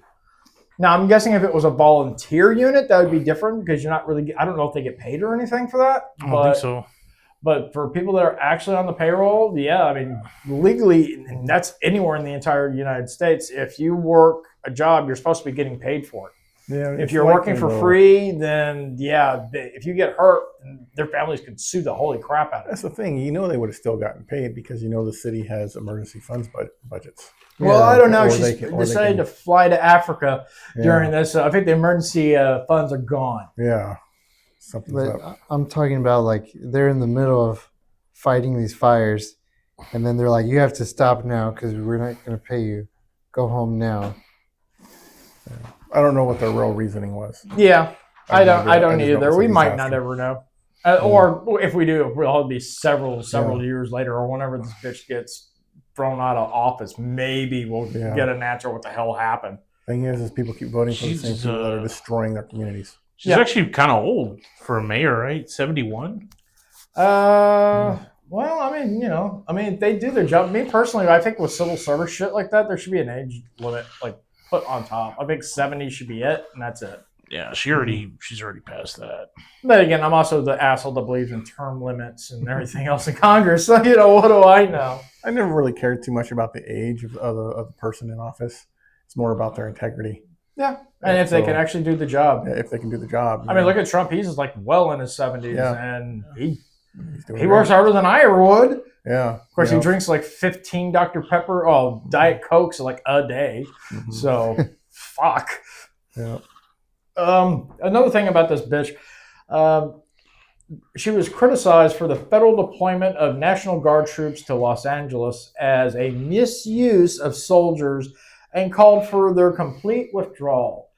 Speaker 1: Now, I'm guessing if it was a volunteer unit, that would be different because you're not really, I don't know if they get paid or anything for that.
Speaker 2: I don't think so.
Speaker 1: But for people that are actually on the payroll, yeah, I mean, legally, and that's anywhere in the entire United States, if you work a job, you're supposed to be getting paid for it.
Speaker 4: Yeah,
Speaker 1: If you're working for free, then if you get hurt, their families could sue the holy crap out of it.
Speaker 4: That's the thing. You know, they would have still gotten paid because you know the city has emergency funds budgets.
Speaker 1: Well, I don't know. She decided to fly to Africa during this. I think the emergency funds are gone.
Speaker 4: Yeah, something's up.
Speaker 3: I'm talking about like they're in the middle of fighting these fires, and then they're like, "You have to stop now because we're not going to pay you. Go home now."
Speaker 4: Yeah. I don't know what their real reasoning was.
Speaker 1: Yeah, I don't either. We might not ever know. Or if we do, it'll be several years later, or whenever this bitch gets thrown out of office, maybe we'll get an answer what the hell happened.
Speaker 4: Thing is people keep voting for the same people that are destroying their communities.
Speaker 2: She's actually kind of old for a mayor, right? 71?
Speaker 1: Well, I mean, they do their job. Me personally, I think with civil service shit like that, there should be an age limit, like put on top. I think 70 should be it, and that's it.
Speaker 2: Yeah, she's already past that.
Speaker 1: But again, I'm also the asshole that believes in term limits and everything else in Congress. So what do I know?
Speaker 4: I never really cared too much about the age of the person in office. It's more about their integrity.
Speaker 1: Yeah, and if they can actually do the job.
Speaker 4: Yeah, if they can do the job.
Speaker 1: I mean, look at Trump. He's like well in his 70s, and he works harder than I ever would.
Speaker 4: Yeah.
Speaker 1: Of course, he drinks like 15 Dr. Pepper, Diet Cokes like a day. Mm-hmm. So, fuck.
Speaker 4: Yeah.
Speaker 1: Another thing about this bitch, she was criticized for the federal deployment of National Guard troops to Los Angeles as a misuse of soldiers and called for their complete withdrawal.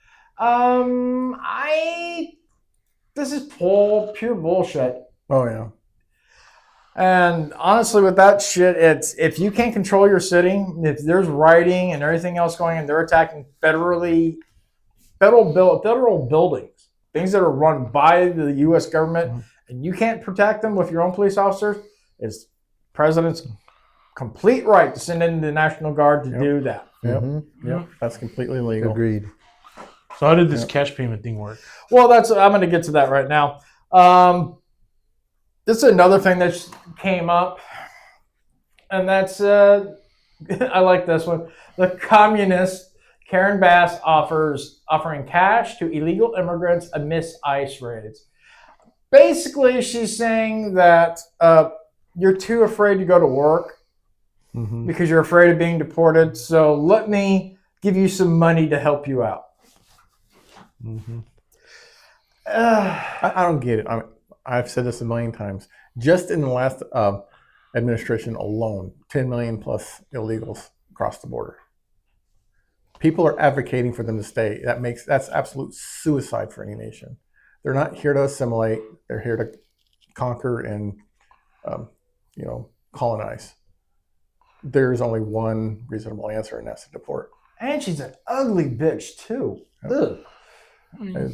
Speaker 1: This is pure bullshit.
Speaker 4: Oh, yeah.
Speaker 1: And honestly, with that shit, it's if you can't control your city, if there's rioting and everything else going on, they're attacking federal buildings, things that are run by the U.S. government, and you can't protect them with your own police officers. It's president's complete right to send in the National Guard to do that.
Speaker 4: Yep. Mm-hmm. Yep. That's completely legal.
Speaker 3: Agreed.
Speaker 2: So how did this cash payment thing work?
Speaker 1: Well, I'm going to get to that right now. This is another thing that came up, and that's I like this one. The communist Karen Bass offering cash to illegal immigrants amidst ICE raids. Basically, she's saying that you're too afraid to go to work because you're afraid of being deported. So let me give you some money to help you out.
Speaker 4: I don't get it. I've said this a million times. Just in the last administration alone, 10 million plus illegals across the border. People are advocating for them to stay. That's absolute suicide for any nation. They're not here to assimilate. They're here to conquer and colonize. There's only one reasonable answer, and that's to deport.
Speaker 1: And she's an ugly bitch too. Ugh.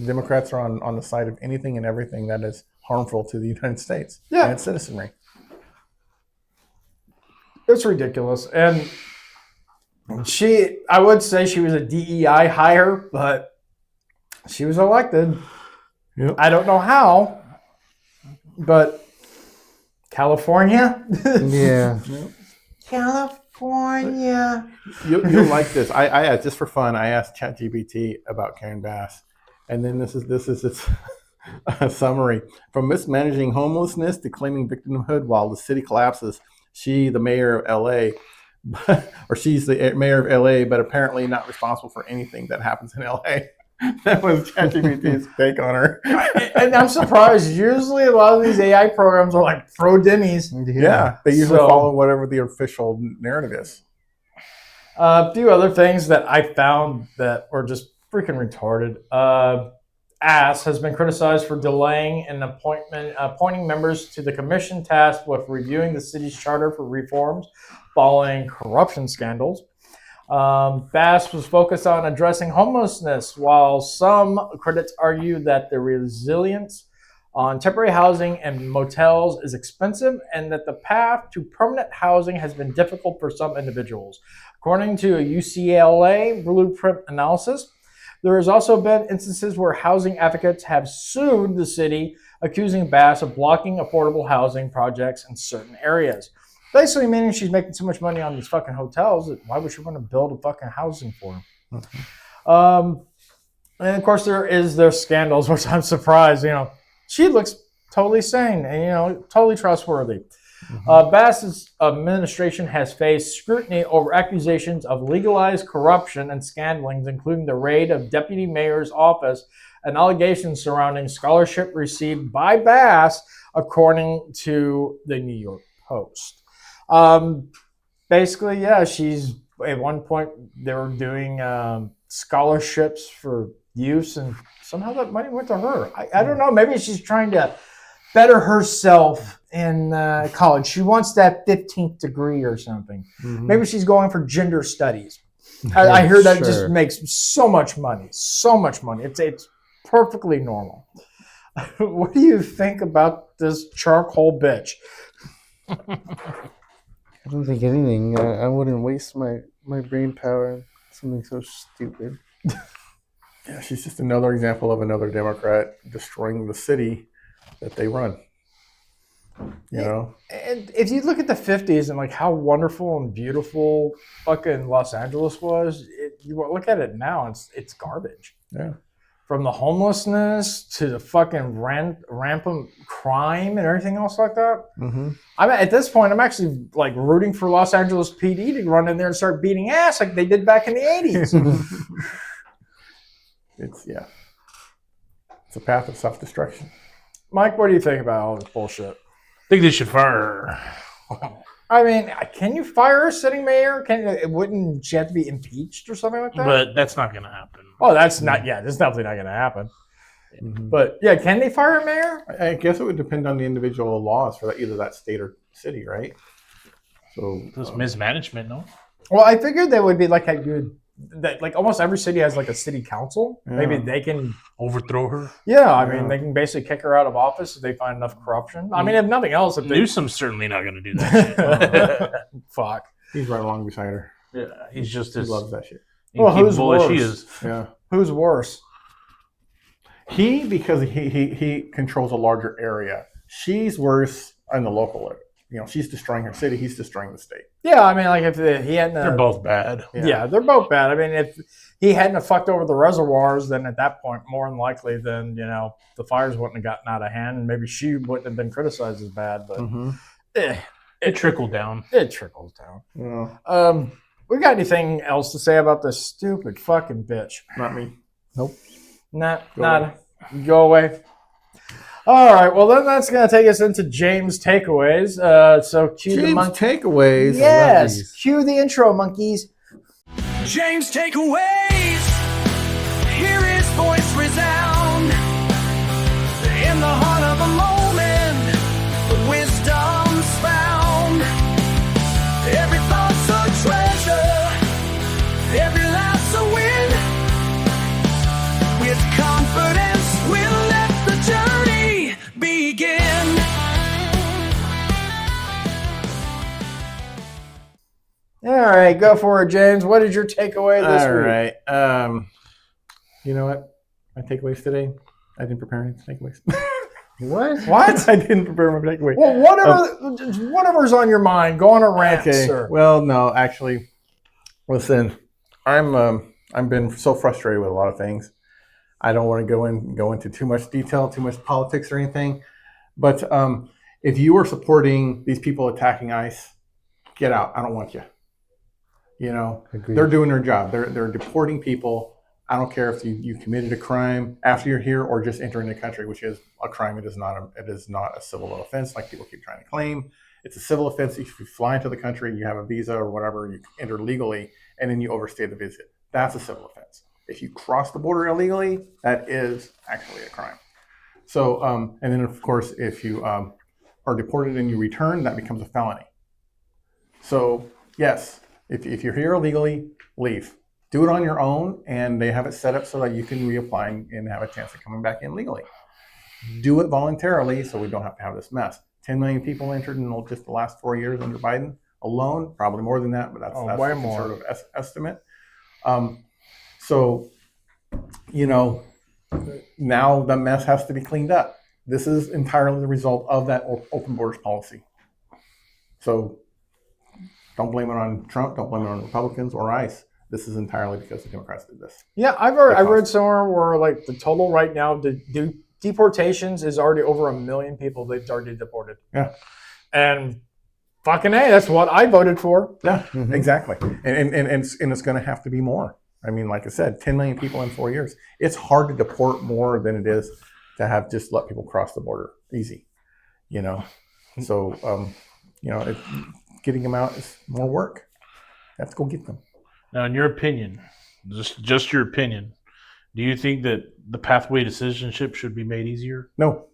Speaker 4: Democrats are on the side of anything and everything that is harmful to the United States and its citizenry.
Speaker 1: It's ridiculous. And I would say she was a DEI hire, but she was elected.
Speaker 4: Yep.
Speaker 1: I don't know how, but California?
Speaker 3: Yeah.
Speaker 1: California.
Speaker 4: You'll like this. I just for fun, I asked ChatGPT about Karen Bass. And then this is its summary. From mismanaging homelessness to claiming victimhood while the city collapses, she's the mayor of LA, but apparently not responsible for anything that happens in LA. That was ChatGPT's take on her.
Speaker 1: And I'm surprised. Usually a lot of these AI programs are like pro dimmies.
Speaker 4: Yeah, they usually follow whatever the official narrative is.
Speaker 1: A few other things that I found that were just freaking retarded. ASS has been criticized for delaying an appointing members to the commission tasked with reviewing the city's charter for reforms following corruption scandals. Bass was focused on addressing homelessness, while some critics argue that the resilience on temporary housing and motels is expensive and that the path to permanent housing has been difficult for some individuals. According to a UCLA blueprint analysis, there has also been instances where housing advocates have sued the city, accusing Bass of blocking affordable housing projects in certain areas. Basically meaning she's making so much money on these fucking hotels that why would she want to build a fucking housing for them? And of course, there is their scandals, which I'm surprised. She looks totally sane and totally trustworthy. Bass's administration has faced scrutiny over accusations of legalized corruption and scandalings, including the raid of deputy mayor's office and allegations surrounding scholarship received by Bass, according to the New York Post. Basically, yeah, she's at one point they were doing scholarships for youth, and somehow that money went to her. I don't know. Maybe she's trying to better herself in college. She wants that 15th degree or something. Maybe she's going for gender studies. I hear that just makes so much money. So much money. It's perfectly normal. What do you think about this charcoal bitch?
Speaker 3: I don't think anything. I wouldn't waste my brain power on something so stupid.
Speaker 4: Yeah, she's just another example of another Democrat destroying the city that they run.
Speaker 1: And if you look at the 50s and like how wonderful and beautiful fucking Los Angeles was, you look at it now, it's garbage.
Speaker 4: Yeah.
Speaker 1: From the homelessness to the fucking rampant crime and everything else like that. At this point, I'm actually like rooting for Los Angeles PD to run in there and start beating ass like they did back in the 80s.
Speaker 4: It's a path of self-destruction.
Speaker 1: Mike, what do you think about all this bullshit?
Speaker 2: I think they should fire her.
Speaker 1: I mean, can you fire a sitting mayor? Wouldn't she have to be impeached or something like that?
Speaker 2: But that's not going to happen.
Speaker 1: Oh, that's definitely not going to happen. But yeah, can they fire a mayor?
Speaker 4: I guess it would depend on the individual laws for either that state or city, right? So
Speaker 2: this mismanagement, no?
Speaker 1: Well, I figured they would be like that like almost every city has like a city council.
Speaker 4: Yeah.
Speaker 1: Maybe they can
Speaker 2: overthrow her.
Speaker 1: Yeah, I mean they can basically kick her out of office if they find enough corruption. I mean, if nothing else,
Speaker 2: Newsom's certainly not going to do that.
Speaker 1: Fuck,
Speaker 4: he's right along beside her.
Speaker 2: Yeah, he's just
Speaker 4: he loves that shit.
Speaker 1: Well, who's worse?
Speaker 2: He is.
Speaker 4: Yeah,
Speaker 1: who's worse?
Speaker 4: Because he controls a larger area. She's worse in the local area. She's destroying her city. He's destroying the state.
Speaker 1: Yeah, I mean, like if he hadn't,
Speaker 2: they're both bad.
Speaker 1: Yeah, they're both bad. I mean, if he hadn't fucked over the reservoirs, then at that point, more than likely, then the fires wouldn't have gotten out of hand, and maybe she wouldn't have been criticized as bad. But
Speaker 2: it trickled down.
Speaker 1: It trickles down.
Speaker 4: Yeah.
Speaker 1: We got anything else to say about this stupid fucking bitch?
Speaker 4: Not me.
Speaker 3: Nope.
Speaker 1: Nada. Go away. All right. Well, then that's going to take us into James' takeaways. So cue
Speaker 4: James'
Speaker 1: the monkey
Speaker 4: takeaways.
Speaker 1: Yes. Cue the intro, monkeys.
Speaker 7: James takeaways. Hear his voice resound. In the heart of a moment, wisdom's found. Every thought's a treasure. Every laugh's a win. With confidence, we'll let the journey begin.
Speaker 1: All right, go for it, James. What is your takeaway this week?
Speaker 4: All right. You know what? My takeaways today, I didn't prepare any takeaways.
Speaker 1: What?
Speaker 4: I didn't prepare my takeaway.
Speaker 1: Well, whatever's on your mind, go on a rant, sir.
Speaker 4: Well, no, actually, listen, I've been so frustrated with a lot of things. I don't want to go into too much detail, too much politics or anything. But if you are supporting these people attacking ICE, get out. I don't want you.
Speaker 3: Agreed.
Speaker 4: They're doing their job. They're deporting people. I don't care if you committed a crime after you're here or just entering the country, which is a crime. It is not a civil offense like people keep trying to claim. It's a civil offense if you fly into the country, you have a visa or whatever, you enter legally, and then you overstay the visit. That's a civil offense. If you cross the border illegally, that is actually a crime. So, and then of course, if you are deported and you return, that becomes a felony. So, yes, if you're here illegally, leave. Do it on your own, and they have it set up so that you can reapply and have a chance of coming back in legally. Do it voluntarily so we don't have to have this mess. 10 million people entered in just the last 4 years under Biden alone, probably more than that, but that's
Speaker 1: way
Speaker 4: a
Speaker 1: more.
Speaker 4: sort of estimate. So, now the mess has to be cleaned up. This is entirely the result of that open borders policy. So don't blame it on Trump. Don't blame it on Republicans or ICE. This is entirely because the Democrats did this.
Speaker 1: Yeah, I read somewhere where like the total right now, the deportations is already over 1 million people they've already deported.
Speaker 4: Yeah.
Speaker 1: And fucking A, that's what I voted for.
Speaker 4: Yeah, exactly. And it's going to have to be more. I mean, like I said, 10 million people in 4 years. It's hard to deport more than it is to have just let people cross the border easy, you know. So, you know, getting them out is more work. You have to go get them.
Speaker 2: Now, in your opinion, just your opinion, do you think that the pathway to citizenship should be made easier?
Speaker 4: No.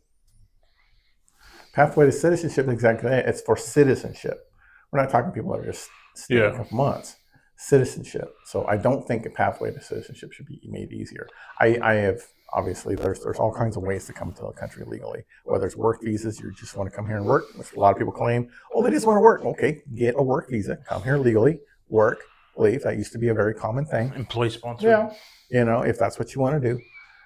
Speaker 4: Pathway to citizenship is exactly that. It's for citizenship. We're not talking people that are just staying a couple months. Citizenship. So I don't think a pathway to citizenship should be made easier. I have obviously there's all kinds of ways to come to the country legally. Whether it's work visas, you just want to come here and work, which a lot of people claim. Oh, they just want to work. Okay, get a work visa, come here legally, work, leave. That used to be a very common thing.
Speaker 2: Employee sponsored.
Speaker 1: Yeah.
Speaker 4: You know, if that's what you want to do.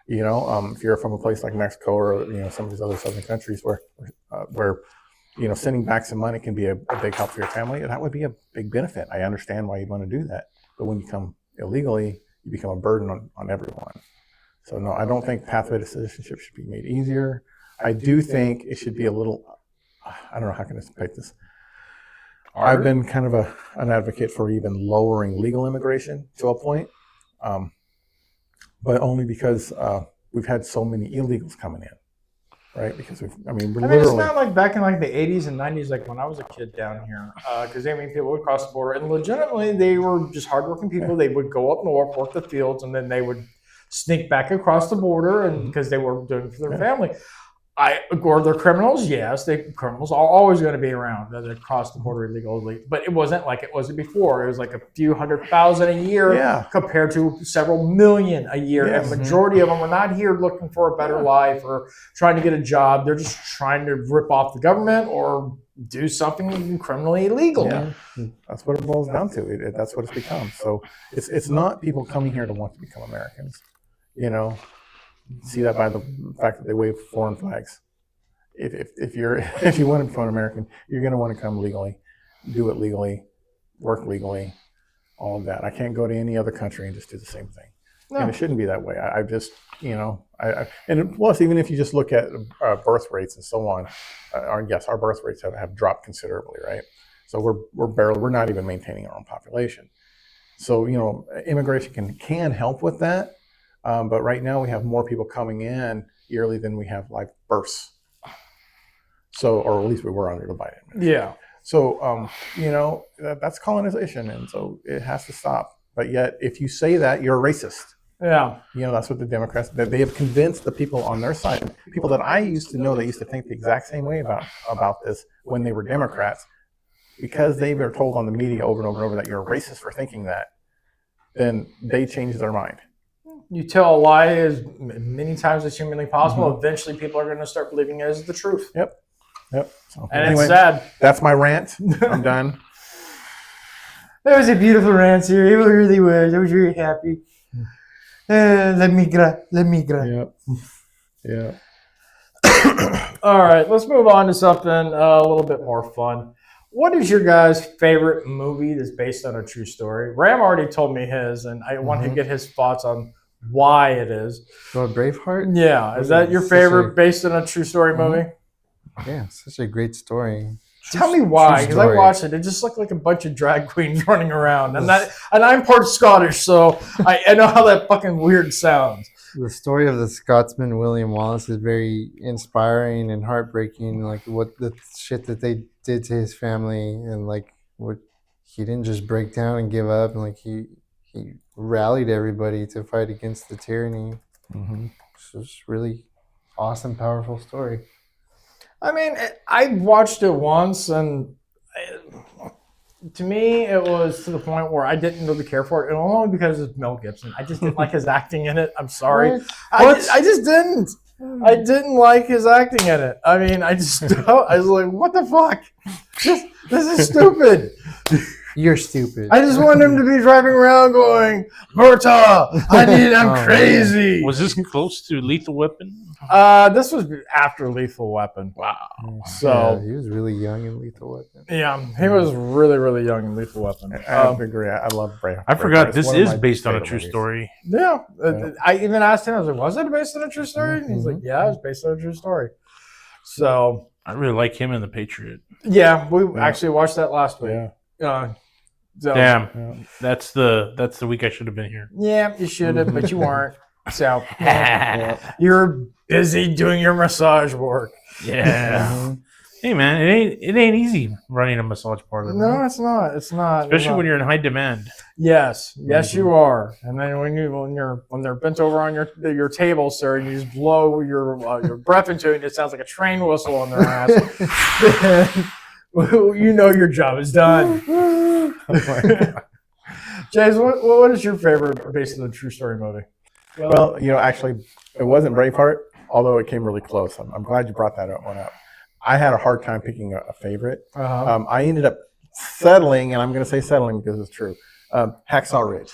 Speaker 4: You know, if you're from a place like Mexico or you know some of these other southern countries where you know sending back some money can be a big help for your family, that would be a big benefit. I understand why you'd want to do that, but when you come illegally, you become a burden on everyone. So no, I don't think pathway to citizenship should be made easier. I do think it should be a little. I don't know how can I explain this. I've been kind of an advocate for even lowering legal immigration to a point. But only because we've had so many illegals coming in, right? Because we're literally.
Speaker 1: It's not like back in like the 80s and 90s, like when I was a kid down here, because people would cross the border and legitimately they were just hardworking people. Yeah. They would go up north, work the fields, and then they would sneak back across the border, and because they were doing it for their family. Or they're criminals, yes. Criminals are always going to be around that across the border illegally. But it wasn't like it was before. It was like a few 100,000 a year compared to several million a year. Yes. And majority of them are not here looking for a better life or trying to get a job. They're just trying to rip off the government or do something criminally illegal.
Speaker 4: Yeah. That's what it boils down to. That's what it's become. So it's not people coming here to want to become Americans, you know. See that by the fact that they wave foreign flags. If you want to become an American, you're going to want to come legally, do it legally, work legally, all of that. I can't go to any other country and just do the same thing. No. And it shouldn't be that way. I just, you know, and plus, even if you just look at birth rates and so on, our birth rates have dropped considerably, right? So we're not even maintaining our own population. So, you know, immigration can help with that. But right now we have more people coming in yearly than we have live births. So, or at least we were under the Biden administration.
Speaker 1: Yeah.
Speaker 4: So, you know, that's colonization, and so it has to stop. But yet, if you say that, you're a racist.
Speaker 1: Yeah.
Speaker 4: You know, that's what the Democrats, they have convinced the people on their side, people that I used to know, they used to think the exact same way about this when they were Democrats, because they were told on the media over and over and over that you're a racist for thinking that, then they changed their mind.
Speaker 1: You tell a lie as many times as humanly possible. Eventually, people are going to start believing it as the truth.
Speaker 4: Yep. So,
Speaker 1: and anyway, it's sad.
Speaker 4: That's my rant. I'm done.
Speaker 1: That was a beautiful rant, sir. It really was. I was very happy. Let me gra.
Speaker 4: Yep.
Speaker 1: All right, let's move on to something a little bit more fun. What is your guys' favorite movie that's based on a true story? Ram already told me his, and I want to get his thoughts on why it is.
Speaker 3: So Braveheart?
Speaker 1: Yeah. Is that your favorite based on a true story movie?
Speaker 3: Yeah, such a great story.
Speaker 1: Tell me why, because I watched it. It just looked like a bunch of drag queens running around. And I'm part Scottish, so I know how that fucking weird sounds.
Speaker 3: The story of the Scotsman William Wallace is very inspiring and heartbreaking. Like what the shit that they did to his family, and like what he didn't just break down and give up, and like he rallied everybody to fight against the tyranny. So it's really awesome, powerful story.
Speaker 1: I mean, I watched it once, and to me, it was to the point where I didn't really care for it, and only because it's Mel Gibson. I just didn't like his acting in it. I'm sorry. I just didn't. I didn't like his acting in it. I mean, I was like, what the fuck? This is stupid.
Speaker 3: You're stupid.
Speaker 1: I just want him to be driving around going, Murtaugh, I'm crazy.
Speaker 2: Was this close to Lethal Weapon?
Speaker 1: This was after Lethal Weapon.
Speaker 2: Wow.
Speaker 1: So
Speaker 3: he was really young in Lethal Weapon.
Speaker 1: Yeah, he was really, really young in Lethal Weapon.
Speaker 4: I have to agree. I love Braveheart.
Speaker 2: I forgot this is based on a true story.
Speaker 1: Yeah. I even asked him, I was like, was it based on a true story? And he's like, yeah, it's based on a true story. So
Speaker 2: I really like him in The Patriot.
Speaker 1: Yeah, we actually watched that last week.
Speaker 4: Yeah.
Speaker 2: Damn. That's the week I should have been here.
Speaker 1: Yeah, you should have, but you weren't. So you're busy doing your massage work.
Speaker 2: Yeah. Hey man, it ain't easy running a massage parlor.
Speaker 1: No, it's not. It's not.
Speaker 2: Especially when you're in high demand.
Speaker 1: Yes, you are. And then when they're bent over on your table, sir, and you just blow your breath into it, and it sounds like a train whistle on their ass. You know your job is done. James, what is your favorite based on the true story movie?
Speaker 4: Well, actually, it wasn't Braveheart, although it came really close. I'm glad you brought that one up. I had a hard time picking a favorite. I ended up settling, and I'm going to say settling because it's true. Hacksaw Ridge.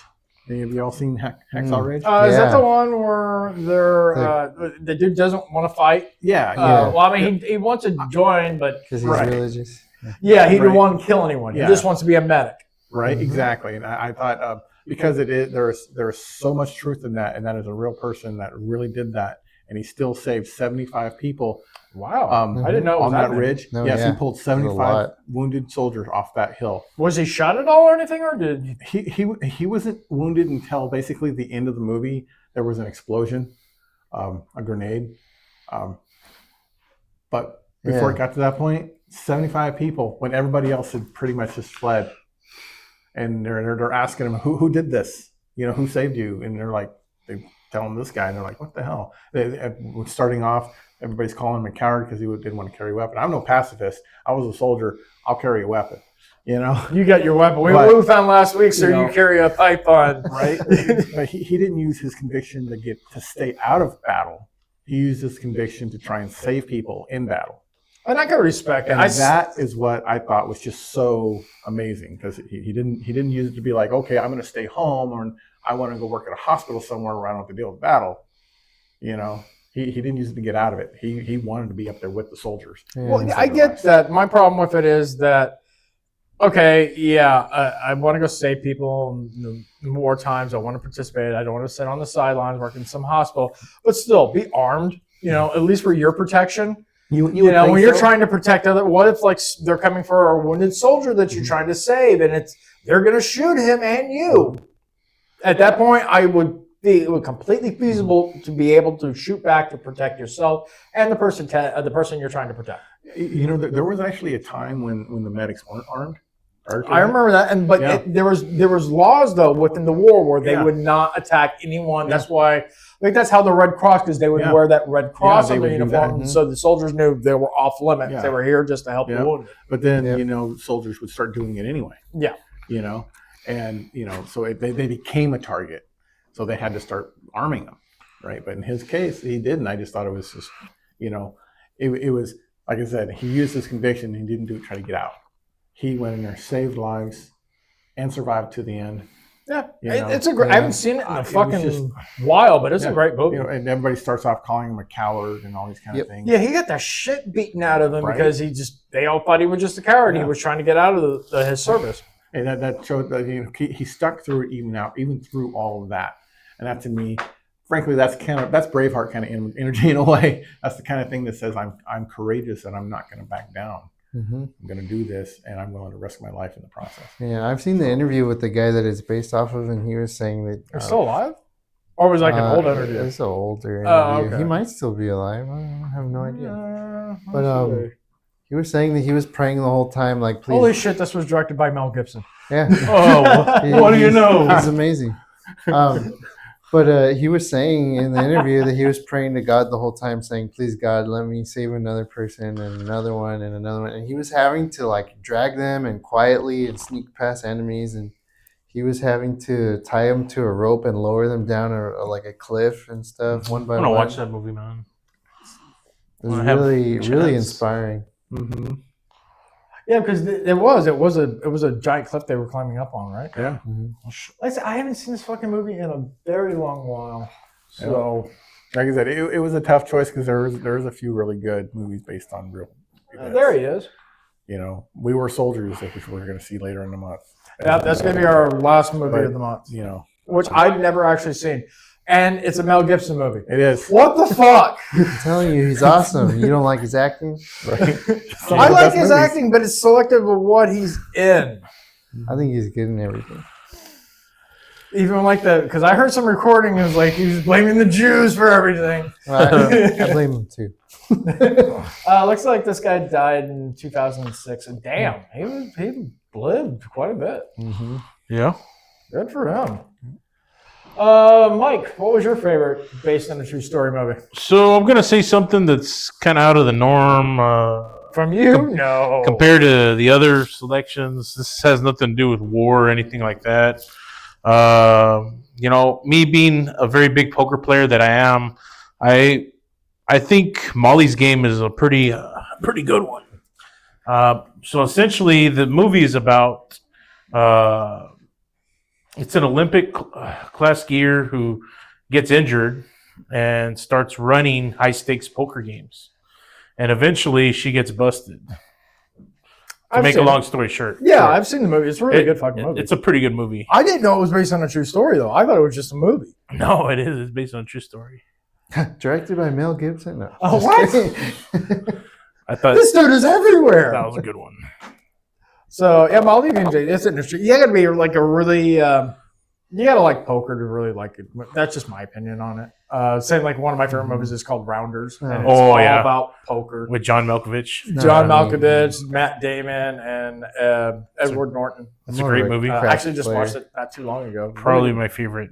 Speaker 4: Any of you all seen Hacksaw Ridge?
Speaker 1: Is that the one where the dude doesn't want to fight?
Speaker 4: Yeah.
Speaker 1: Well, I mean, he wants to join, but
Speaker 3: because he's religious.
Speaker 1: Yeah, he didn't want to kill anyone.
Speaker 4: Yeah.
Speaker 1: He just wants to be a medic.
Speaker 4: Right. Exactly. And I thought because there's so much truth in that, and that is a real person that really did that, and he still saved 75 people.
Speaker 1: Wow. I didn't know it was
Speaker 4: on that ridge.
Speaker 3: No,
Speaker 4: yes,
Speaker 3: yeah.
Speaker 4: he pulled 75 wounded soldiers off that hill.
Speaker 1: Was he shot at all or anything, or did
Speaker 4: he wasn't wounded until basically the end of the movie? There was an explosion, a grenade. But before it got to that point, 75 people when everybody else had pretty much just fled. And they're asking him, who did this? Who saved you? And they're like, they tell him this guy, and they're like, what the hell? Starting off, everybody's calling him a coward because he didn't want to carry a weapon. I'm no pacifist. I was a soldier. I'll carry a weapon. You
Speaker 1: got your weapon. We found last week, sir. You carry a python,
Speaker 4: right? But he didn't use his conviction to stay out of battle. He used his conviction to try and save people in battle.
Speaker 1: And I can respect it.
Speaker 4: And that is what I thought was just so amazing, because he didn't use it to be like, okay, I'm going to stay home, or I want to go work at a hospital somewhere where I don't have to deal with battle. He didn't use it to get out of it. He wanted to be up there with the soldiers.
Speaker 1: Yeah. Well, I get that. My problem with it is that, I want to go save people more times. I want to participate. I don't want to sit on the sidelines working in some hospital. But still, be armed, at least for your protection. When you're trying to protect what if they're coming for a wounded soldier that you're trying to save, and they're going to shoot him and you. At that point, it would completely feasible to be able to shoot back to protect yourself and the person you're trying to protect.
Speaker 4: There was actually a time when the medics weren't armed.
Speaker 1: I remember that, there was laws though within the war where they would not attack anyone. Yeah. That's why I think that's how the Red Cross, because they would wear that Red Cross on their uniform, so the soldiers knew they were off limits. Yeah. They were here just to help the wounded.
Speaker 4: But then soldiers would start doing it anyway.
Speaker 1: Yeah.
Speaker 4: And so they became a target, so they had to start arming them, right? But in his case, he didn't. I just thought it was just, it was like I said, he used his conviction. He didn't try to get out. He went in there, saved lives, and survived to the end.
Speaker 1: Yeah, it's a great. I haven't seen it in a fucking while, but it's a great movie.
Speaker 4: And everybody starts off calling him a coward and all these kind of things.
Speaker 1: Yeah, he got the shit beaten out of him because they all thought he was just a coward. Yeah. He was trying to get out of his service.
Speaker 4: And that showed that he stuck through it even through all of that. And that, to me, frankly, that's Braveheart kind of energy in a way. That's the kind of thing that says I'm courageous and I'm not going to back down. Mm-hmm. I'm going to do this, and I'm willing to risk my life in the process.
Speaker 3: Yeah, I've seen the interview with the guy that it's based off of, and he was saying that
Speaker 1: they're still alive, or was an old interview?
Speaker 3: It's an older interview. Okay. He might still be alive. I have no idea. But he was saying that he was praying the whole time, like, please.
Speaker 1: Holy shit! This was directed by Mel Gibson.
Speaker 3: Yeah.
Speaker 1: What do you know?
Speaker 3: He's amazing. But he was saying in the interview that he was praying to God the whole time, saying, please, God, let me save another person and another one and another one. And he was having to drag them and quietly and sneak past enemies. And he was having to tie them to a rope and lower them down a cliff and stuff one by one.
Speaker 2: I want to watch that movie, man.
Speaker 3: It was really inspiring.
Speaker 4: Mm-hmm.
Speaker 1: Yeah, because it was a giant cliff they were climbing up on, right?
Speaker 4: Yeah.
Speaker 1: Like I said, I haven't seen this fucking movie in a very long while. So,
Speaker 4: like I said, it was a tough choice because there was a few really good movies based on real events.
Speaker 1: there he is.
Speaker 4: You know, We Were Soldiers, which we're going to see later in the month.
Speaker 1: Yeah, that's going to be our last movie of the month.
Speaker 4: You know,
Speaker 1: which I've never actually seen. And it's a Mel Gibson movie.
Speaker 4: It is.
Speaker 1: What the fuck?
Speaker 3: I'm telling you, he's awesome. You don't like his acting?
Speaker 4: Right.
Speaker 1: I like his acting, but it's selective of what he's in.
Speaker 3: I think he's good in everything.
Speaker 1: Even like because I heard some recording, it was like he was blaming the Jews for everything.
Speaker 3: I blame him too.
Speaker 1: Looks like this guy died in 2006. And damn, he lived quite a bit.
Speaker 3: Mm-hmm.
Speaker 2: Yeah.
Speaker 1: Good for him. Mike, what was your favorite based on a true story movie?
Speaker 2: So I'm gonna say something that's kind of out of the norm.
Speaker 1: From you? No.
Speaker 2: Compared to the other selections, this has nothing to do with war or anything like that. You know, me being a very big poker player that I am, I think Molly's Game is a pretty good one. So essentially, the movie is about it's an Olympic class skier who gets injured and starts running high stakes poker games, and eventually she gets busted. To make a long story short.
Speaker 1: Yeah, I've seen the movie. It's a really good fucking movie.
Speaker 2: It's a pretty good movie.
Speaker 1: I didn't know it was based on a true story, though. I thought it was just a movie.
Speaker 2: No, it is. It's based on a true story.
Speaker 3: Directed by Mel Gibson? No.
Speaker 1: Oh, what?
Speaker 2: I thought
Speaker 1: this dude is everywhere.
Speaker 2: That was a good one.
Speaker 1: So, yeah, Molly and Jay, it's interesting. You got to be like a really, you got to like poker to really like it. That's just my opinion on it. Same like one of my favorite movies is called Rounders. And it's all about poker.
Speaker 2: With John Malkovich.
Speaker 1: John Malkovich, Matt Damon, and Edward Norton.
Speaker 2: It's a great movie.
Speaker 1: I actually just watched it not too long ago.
Speaker 2: Probably my favorite.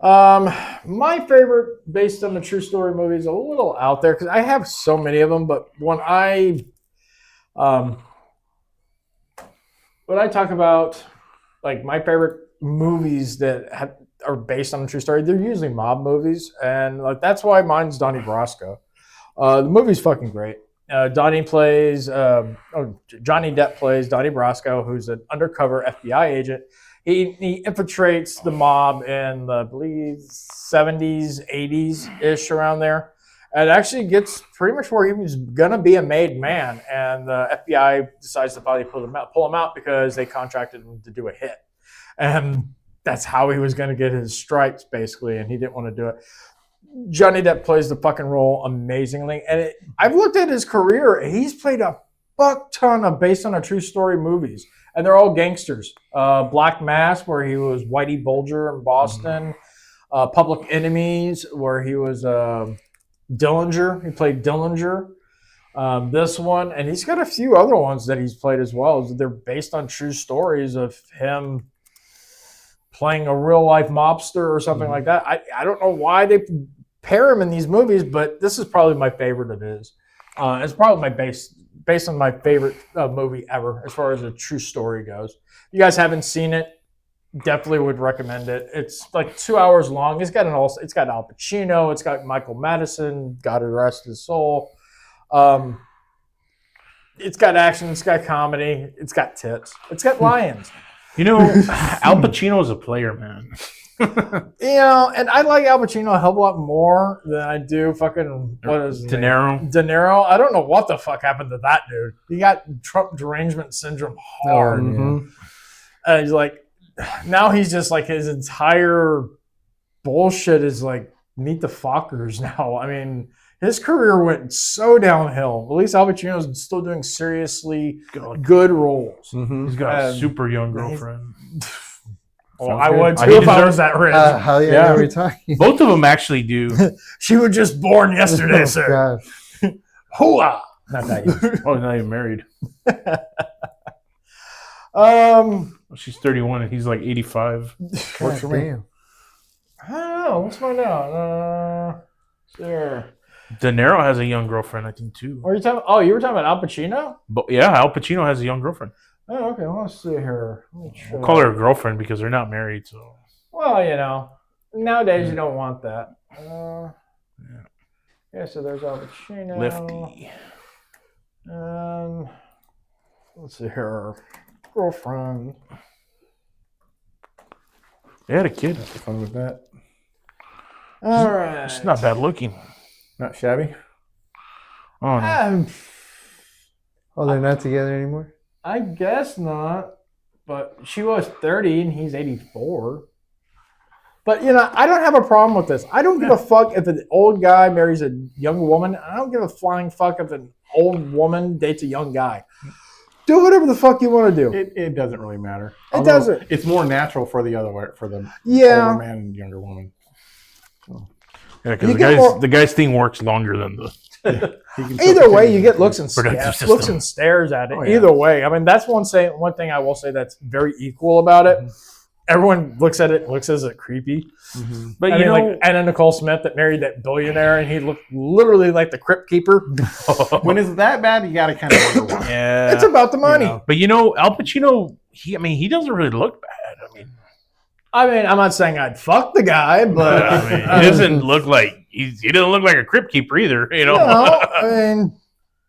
Speaker 1: My favorite based on the true story movie is a little out there because I have so many of them, but when I talk about like my favorite movies that are based on a true story, they're usually mob movies, and like that's why mine's Donnie Brasco. The movie's fucking great. Johnny Depp plays Donnie Brasco, who's an undercover FBI agent. He infiltrates the mob in the, I believe, 70s, 80s-ish, around there. And actually gets pretty much where he was going to be a made man. And the FBI decides to finally pull him out because they contracted him to do a hit. And that's how he was going to get his stripes, basically, and he didn't want to do it. Johnny Depp plays the fucking role amazingly. And I've looked at his career. He's played a fuck ton of based on a true story movies. And they're all gangsters. Black Mass, where he was Whitey Bulger in Boston. Public Enemies, where he was Dillinger. He played Dillinger. This one. And he's got a few other ones that he's played as well. They're based on true stories of him playing a real-life mobster or something like that. I don't know why they pair him in these movies, but this is probably my favorite of his. It's probably based on my favorite movie ever as far as a true story goes. If you guys haven't seen it, definitely would recommend it. It's like 2 hours long. It's got Al Pacino. It's got Michael Madison. God rest his soul. It's got action. It's got comedy. It's got tits. It's got lions.
Speaker 2: You know, Al Pacino is a player, man.
Speaker 1: And I like Al Pacino a hell of a lot more than I do fucking
Speaker 2: De Niro.
Speaker 1: De Niro. I don't know what the fuck happened to that dude. He got Trump derangement syndrome hard. He's like, now he's just like his entire bullshit is like meet the Fockers now. I mean, his career went so downhill. At least Al Pacino's still doing seriously good roles.
Speaker 2: He's got a super young girlfriend.
Speaker 1: Well, I would too if I was that rich.
Speaker 3: Hell yeah, are we talking?
Speaker 2: Both of them actually do.
Speaker 1: She was just born yesterday, sir. Hooah! Not that yet.
Speaker 2: Oh, not even married. She's 31 and he's like 85.
Speaker 1: Works for me. I don't know. Let's find out. There.
Speaker 2: De Niro has a young girlfriend, I think, too.
Speaker 1: What are you talking? Oh, you were talking about Al Pacino?
Speaker 2: But yeah, Al Pacino has a young girlfriend.
Speaker 1: Oh, okay. Let's see here.
Speaker 2: We'll call her a girlfriend because they're not married. So.
Speaker 1: Well, nowadays you don't want that. Yeah. So there's Al Pacino.
Speaker 2: Lefty.
Speaker 1: Let's see here. Girlfriend.
Speaker 2: They had a kid.
Speaker 4: Have fun with that.
Speaker 1: All right.
Speaker 2: It's not bad looking.
Speaker 4: Not shabby.
Speaker 2: Oh no.
Speaker 3: Oh, they're not together anymore?
Speaker 1: I guess not. But she was 30 and he's 84. But, I don't have a problem with this. I don't give a fuck if an old guy marries a young woman. I don't give a flying fuck if an old woman dates a young guy. Do whatever the fuck you want to do.
Speaker 4: It doesn't really matter.
Speaker 1: It doesn't.
Speaker 4: It's more natural for the other way, for the
Speaker 1: Yeah.
Speaker 4: older man and younger woman.
Speaker 2: Yeah, because
Speaker 1: You get more-
Speaker 2: the guy's thing works longer than the.
Speaker 1: Either way, you get looks and
Speaker 2: Productive
Speaker 1: stares, looks
Speaker 2: system.
Speaker 1: and stares at it.
Speaker 4: Oh, yeah.
Speaker 1: Either way, I mean that's one thing I will say that's very equal about it. Everyone looks at it creepy.
Speaker 2: But
Speaker 1: I
Speaker 2: you
Speaker 1: mean,
Speaker 2: know,
Speaker 1: like Anna Nicole Smith that married that billionaire, and he looked literally like the crypt keeper.
Speaker 4: When it's that bad, you got to kind of wonder why.
Speaker 2: yeah.
Speaker 1: It's about the money.
Speaker 2: But Al Pacino, he doesn't really look bad.
Speaker 1: I mean, I'm not saying I'd fuck the guy, but
Speaker 2: He doesn't look like he doesn't look like a crypt keeper either.
Speaker 1: I mean,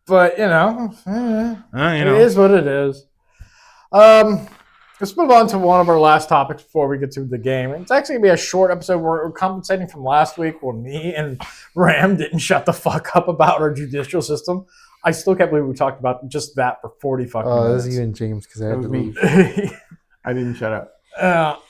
Speaker 1: but it is what it is. Let's move on to one of our last topics before we get to the game. It's actually going to be a short episode. We're compensating from last week when me and Ram didn't shut the fuck up about our judicial system. I still can't believe we talked about just that for 40 fucking
Speaker 3: Oh,
Speaker 1: minutes.
Speaker 3: this is you and James because I
Speaker 4: That
Speaker 3: had
Speaker 4: was
Speaker 3: to
Speaker 4: me.
Speaker 3: leave.
Speaker 4: I didn't shut up.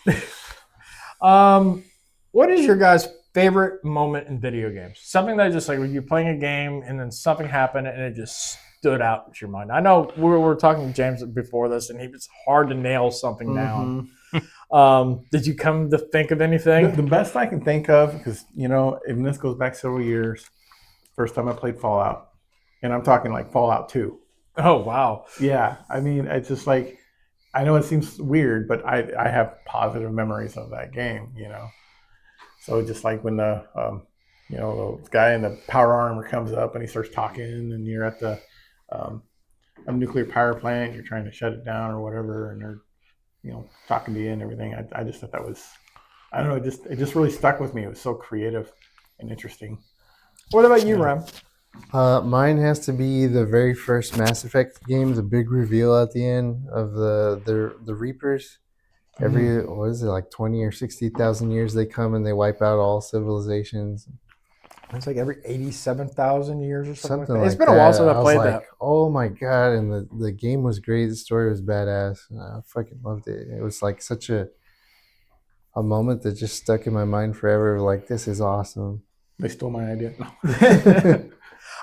Speaker 1: What is your guys' favorite moment in video games? Something that just like when you're playing a game and then something happened and it just stood out in your mind. I know we were talking to James before this, and it's hard to nail something down. Did you come to think of anything?
Speaker 4: The best I can think of, because, and this goes back several years, first time I played Fallout. And I'm talking like Fallout 2.
Speaker 1: Oh, wow.
Speaker 4: Yeah. I mean, it's just like, I know it seems weird, but I have positive memories of that game, So just like when the guy in the power armor comes up and he starts talking, and you're at the a nuclear power plant, you're trying to shut it down or whatever, and they're talking to you and everything. I just thought that was, I don't know, it just really stuck with me. It was so creative and interesting.
Speaker 1: What about you, Ram?
Speaker 3: Mine has to be the very first Mass Effect game, the big reveal at the end of the Reapers. Every, what is it, like 20 or 60,000 years they come and they wipe out all civilizations.
Speaker 1: It's like every 87,000 years or something.
Speaker 3: Something
Speaker 1: Like that. It's
Speaker 3: like
Speaker 1: been a while since
Speaker 3: that.
Speaker 1: I played
Speaker 3: was
Speaker 1: that.
Speaker 3: like, oh my God. And the game was great. The story was badass. I fucking loved it. It was like such a moment that just stuck in my mind forever. Like, this is awesome.
Speaker 4: They stole my idea.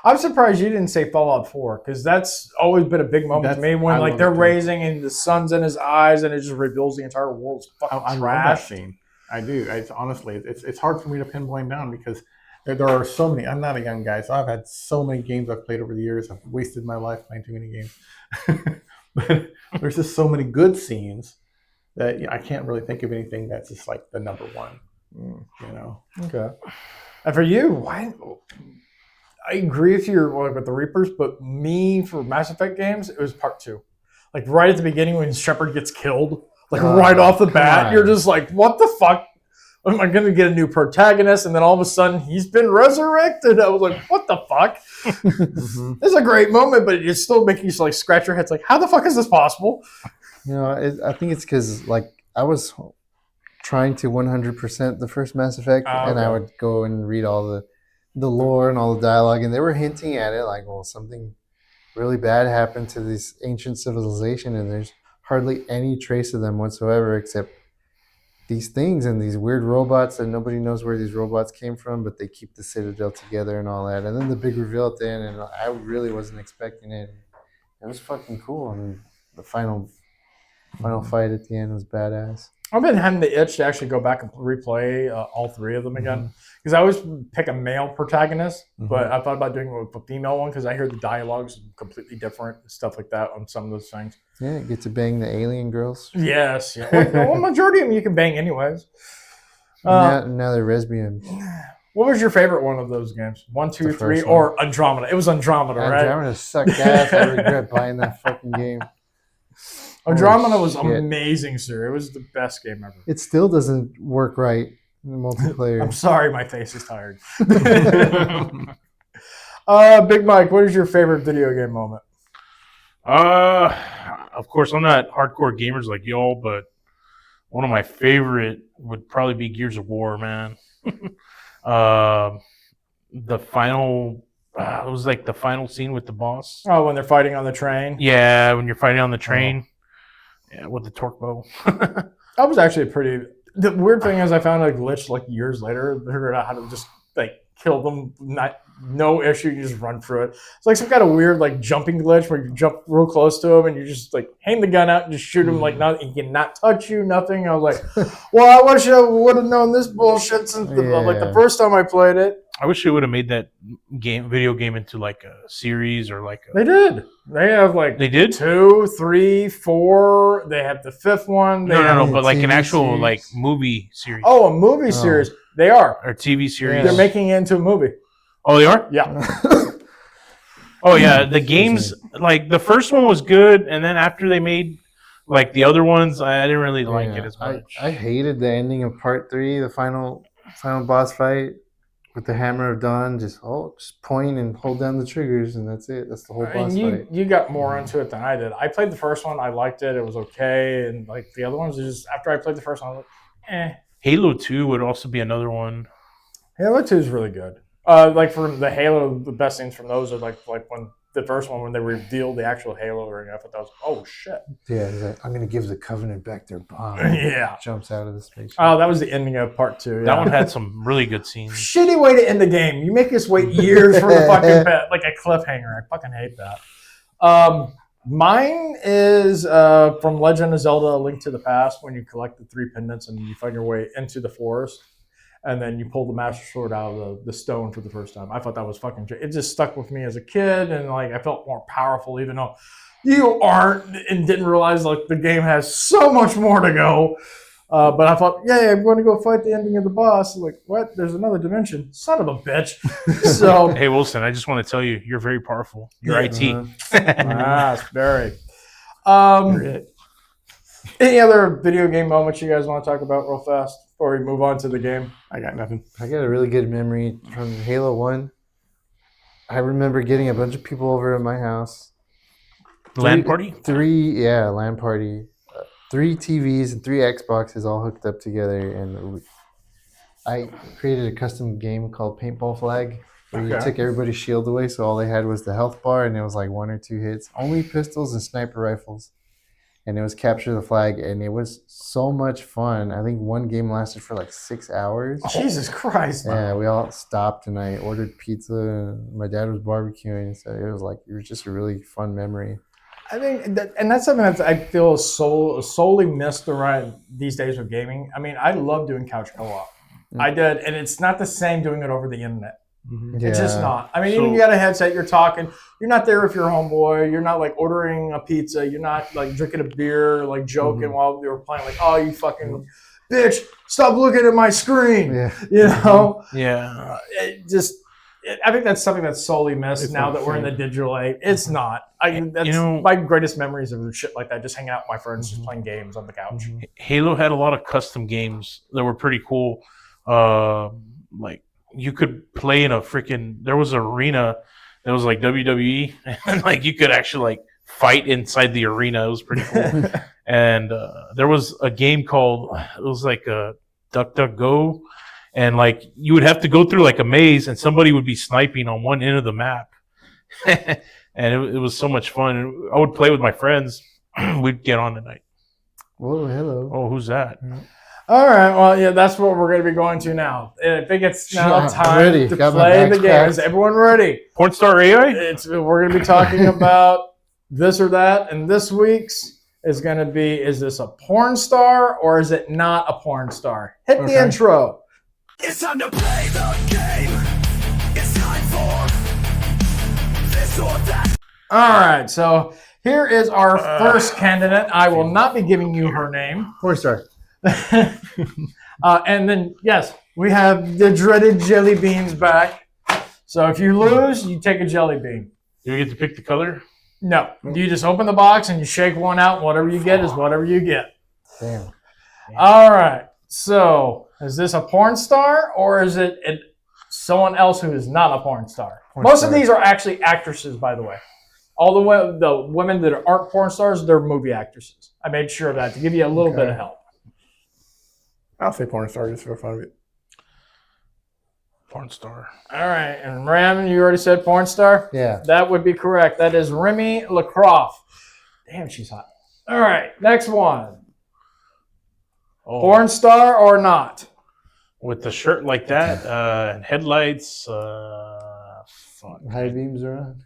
Speaker 1: I'm surprised you didn't say Fallout 4, because that's always been a big moment to me when
Speaker 4: I
Speaker 1: like
Speaker 4: love
Speaker 1: they're
Speaker 4: it too.
Speaker 1: raising and the sun's in his eyes and it just reveals the entire world's fucking
Speaker 4: I love that
Speaker 1: trash.
Speaker 4: scene. I do. It's hard for me to pinpoint down because there are so many. I'm not a young guy, so I've had so many games I've played over the years. I've wasted my life playing too many games. But there's just so many good scenes that I can't really think of anything that's just like the number one.
Speaker 1: Okay. And for you, I agree with you with the Reapers, but me for Mass Effect games, it was part 2. Like right at the beginning when Shepard gets killed, like right off the bat,
Speaker 3: on.
Speaker 1: you're just like, what the fuck? Am I going to get a new protagonist? And then all of a sudden, he's been resurrected. I was like, what the fuck? It's a great moment, but it still making you like scratch your head. It's like, how the fuck is this possible?
Speaker 3: I think it's because like I was trying to 100% the first Mass Effect, and I would go and read all the lore and all the dialogue, and they were hinting at it like, well, something really bad happened to this ancient civilization, and there's hardly any trace of them whatsoever except these things and these weird robots that nobody knows where these robots came from, but they keep the Citadel together and all that. And then the big reveal at the end, and I really wasn't expecting it. It was fucking cool. I mean, the final fight at the end was badass.
Speaker 1: I've been having the itch to actually go back and replay all 3 of them again. Because I always pick a male protagonist, but I thought about doing it with a female one because I hear the dialogue's completely different, stuff like that on some of those things.
Speaker 3: Yeah, get to bang the alien girls.
Speaker 1: Yes. Yeah. Well, majority of them you can bang anyways.
Speaker 3: Now they're lesbians.
Speaker 1: What was your favorite one of those games? 1, 2,
Speaker 3: The
Speaker 1: 3,
Speaker 3: first one.
Speaker 1: or Andromeda? It was Andromeda, right?
Speaker 3: Andromeda sucked ass. I regret buying that fucking game.
Speaker 1: Andromeda was
Speaker 3: Holy shit.
Speaker 1: amazing, sir. It was the best game ever.
Speaker 3: It still doesn't work right in the multiplayer.
Speaker 1: I'm sorry, my face is tired. Big Mike, what is your favorite video game moment?
Speaker 2: I of course, I'm not hardcore gamers like y'all, but one of my favorite would probably be Gears of War, man. The final, it was like the final scene with the boss.
Speaker 1: Oh, when they're fighting on the train.
Speaker 2: Yeah, when you're fighting on the train. Yeah, with the torque bow.
Speaker 1: That was actually pretty. The weird thing is, I found a glitch like years later. Figured out how to just like kill them, no issue. You just run through it. It's like some kind of weird like jumping glitch where you jump real close to them and you just like hang the gun out and just shoot them like nothing. He cannot touch you, nothing. I was like, well, I wish I would have known this bullshit since like the first time I played it.
Speaker 2: I wish they would have made that video game into like a series or like a...
Speaker 1: They did. They have like
Speaker 2: They did?
Speaker 1: 2, 3, 4. They have the 5th one. They
Speaker 2: No,
Speaker 1: have
Speaker 2: but like an
Speaker 3: TV
Speaker 2: actual
Speaker 3: series.
Speaker 2: like movie series
Speaker 1: Oh, a movie series. They are.
Speaker 2: or TV series.
Speaker 1: They're making it into a movie.
Speaker 2: Oh, they are?
Speaker 1: Yeah.
Speaker 2: Oh yeah, the games like the first one was good, and then after they made like the other ones, I didn't really like it as much.
Speaker 3: I hated the ending of part 3, the final boss fight with the Hammer of Dawn. Just point and hold down the triggers, and that's it. That's the whole boss fight.
Speaker 1: You got more into it than I did. I played the first one. I liked it. It was okay. And like the other ones, just after I played the first one, I was like, eh.
Speaker 2: Halo 2 would also be another one.
Speaker 1: Halo 2 is really good. Like for the Halo, the best things from those are like when the first one when they revealed the actual Halo ring. I thought that was shit.
Speaker 3: Yeah, he's like, I'm gonna give the Covenant back their bomb.
Speaker 1: Yeah.
Speaker 3: Jumps out of the spaceship.
Speaker 1: Oh, that was the ending of part 2. Yeah.
Speaker 2: That one had some really good scenes.
Speaker 1: Shitty way to end the game. You make us wait years for the fucking like a cliffhanger. I fucking hate that. Mine is from Legend of Zelda: A Link to the Past, when you collect the 3 pendants and you find your way into the forest, and then you pull the Master Sword out of the stone for the first time. I thought that was fucking. It just stuck with me as a kid, and like I felt more powerful, even though you aren't, and didn't realize like the game has so much more to go. But I thought, yeah, I'm going to go fight the ending of the boss. Like, what? There's another dimension. Son of a bitch. So,
Speaker 2: Hey Wilson, I just want to tell you, you're very powerful. You're IT.
Speaker 1: it's very. Any other video game moments you guys want to talk about real fast before we move on to the game?
Speaker 4: I got nothing.
Speaker 3: I got a really good memory from Halo 1. I remember getting a bunch of people over at my house.
Speaker 2: LAN party?
Speaker 3: LAN party. 3 TVs and 3 Xboxes all hooked up together, and I created a custom game called Paintball Flag, where you took everybody's shield away, so all they had was the health bar, and it was like 1 or 2 hits. Only pistols and sniper rifles. And it was capture the flag, and it was so much fun. I think one game lasted for like 6 hours.
Speaker 1: Jesus Christ.
Speaker 3: Yeah, we all stopped, and I ordered pizza, and my dad was barbecuing, so it was just a really fun memory.
Speaker 1: I think, and that's something that I feel is solely missed around these days with gaming. I mean, I love doing couch co-op. I did, and it's not the same doing it over the internet. It's just not. I mean, even you got a headset, you're talking. You're not there with your homeboy. You're not like ordering a pizza. You're not like drinking a beer, like joking while you're playing. Like, oh, you fucking bitch! Stop looking at my screen.
Speaker 3: Yeah.
Speaker 1: You know.
Speaker 2: Yeah.
Speaker 1: I think that's something that's solely missed now that we're in the digital age. It's not. My greatest memories of shit like that, just hanging out with my friends, just playing games on the couch.
Speaker 2: Halo had a lot of custom games that were pretty cool. Like you could play in there was an arena that was like WWE, and like you could actually like fight inside the arena. It was pretty cool. And there was a game called, it was like a Duck Duck Go. And like you would have to go through like a maze, and somebody would be sniping on one end of the map, and it was so much fun. I would play with my friends. We'd get on tonight.
Speaker 3: Whoa, hello.
Speaker 2: Oh, who's that?
Speaker 1: All right, well, yeah, that's what we're going to be going to now. I think it's now time to
Speaker 3: Got my
Speaker 1: play the
Speaker 3: bags
Speaker 1: game.
Speaker 3: packed.
Speaker 1: Is everyone ready?
Speaker 2: Porn star AI?
Speaker 1: We're going to be talking about this or that, and this week's is going to be: is this a porn star or is it not a porn star? Hit the intro.
Speaker 7: It's time to play the game. It's time for this or that.
Speaker 1: All right, so here is our first candidate. I will not be giving you her name.
Speaker 3: Porn star.
Speaker 1: And then, yes, we have the dreaded jelly beans back. So if you lose, you take a jelly bean.
Speaker 2: Do you get to pick the color?
Speaker 1: No, you just open the box and you shake one out. And whatever you get is whatever you get.
Speaker 3: Damn.
Speaker 1: All right, so is this a porn star or is it someone else who is not a porn star? Most of these are actually actresses, by the way. All the women that aren't porn stars, they're movie actresses. I made sure of that to give you a little bit of help.
Speaker 4: I'll say porn star just for fun of it.
Speaker 2: Porn star.
Speaker 1: All right, and Ram, you already said porn star?
Speaker 3: Yeah.
Speaker 1: That would be correct. That is Remy LaCroix. Damn, she's hot. All right, next one.
Speaker 2: Oh,
Speaker 1: Porn star or not?
Speaker 2: with the shirt like that, and headlights. Fuck.
Speaker 3: High beams are on.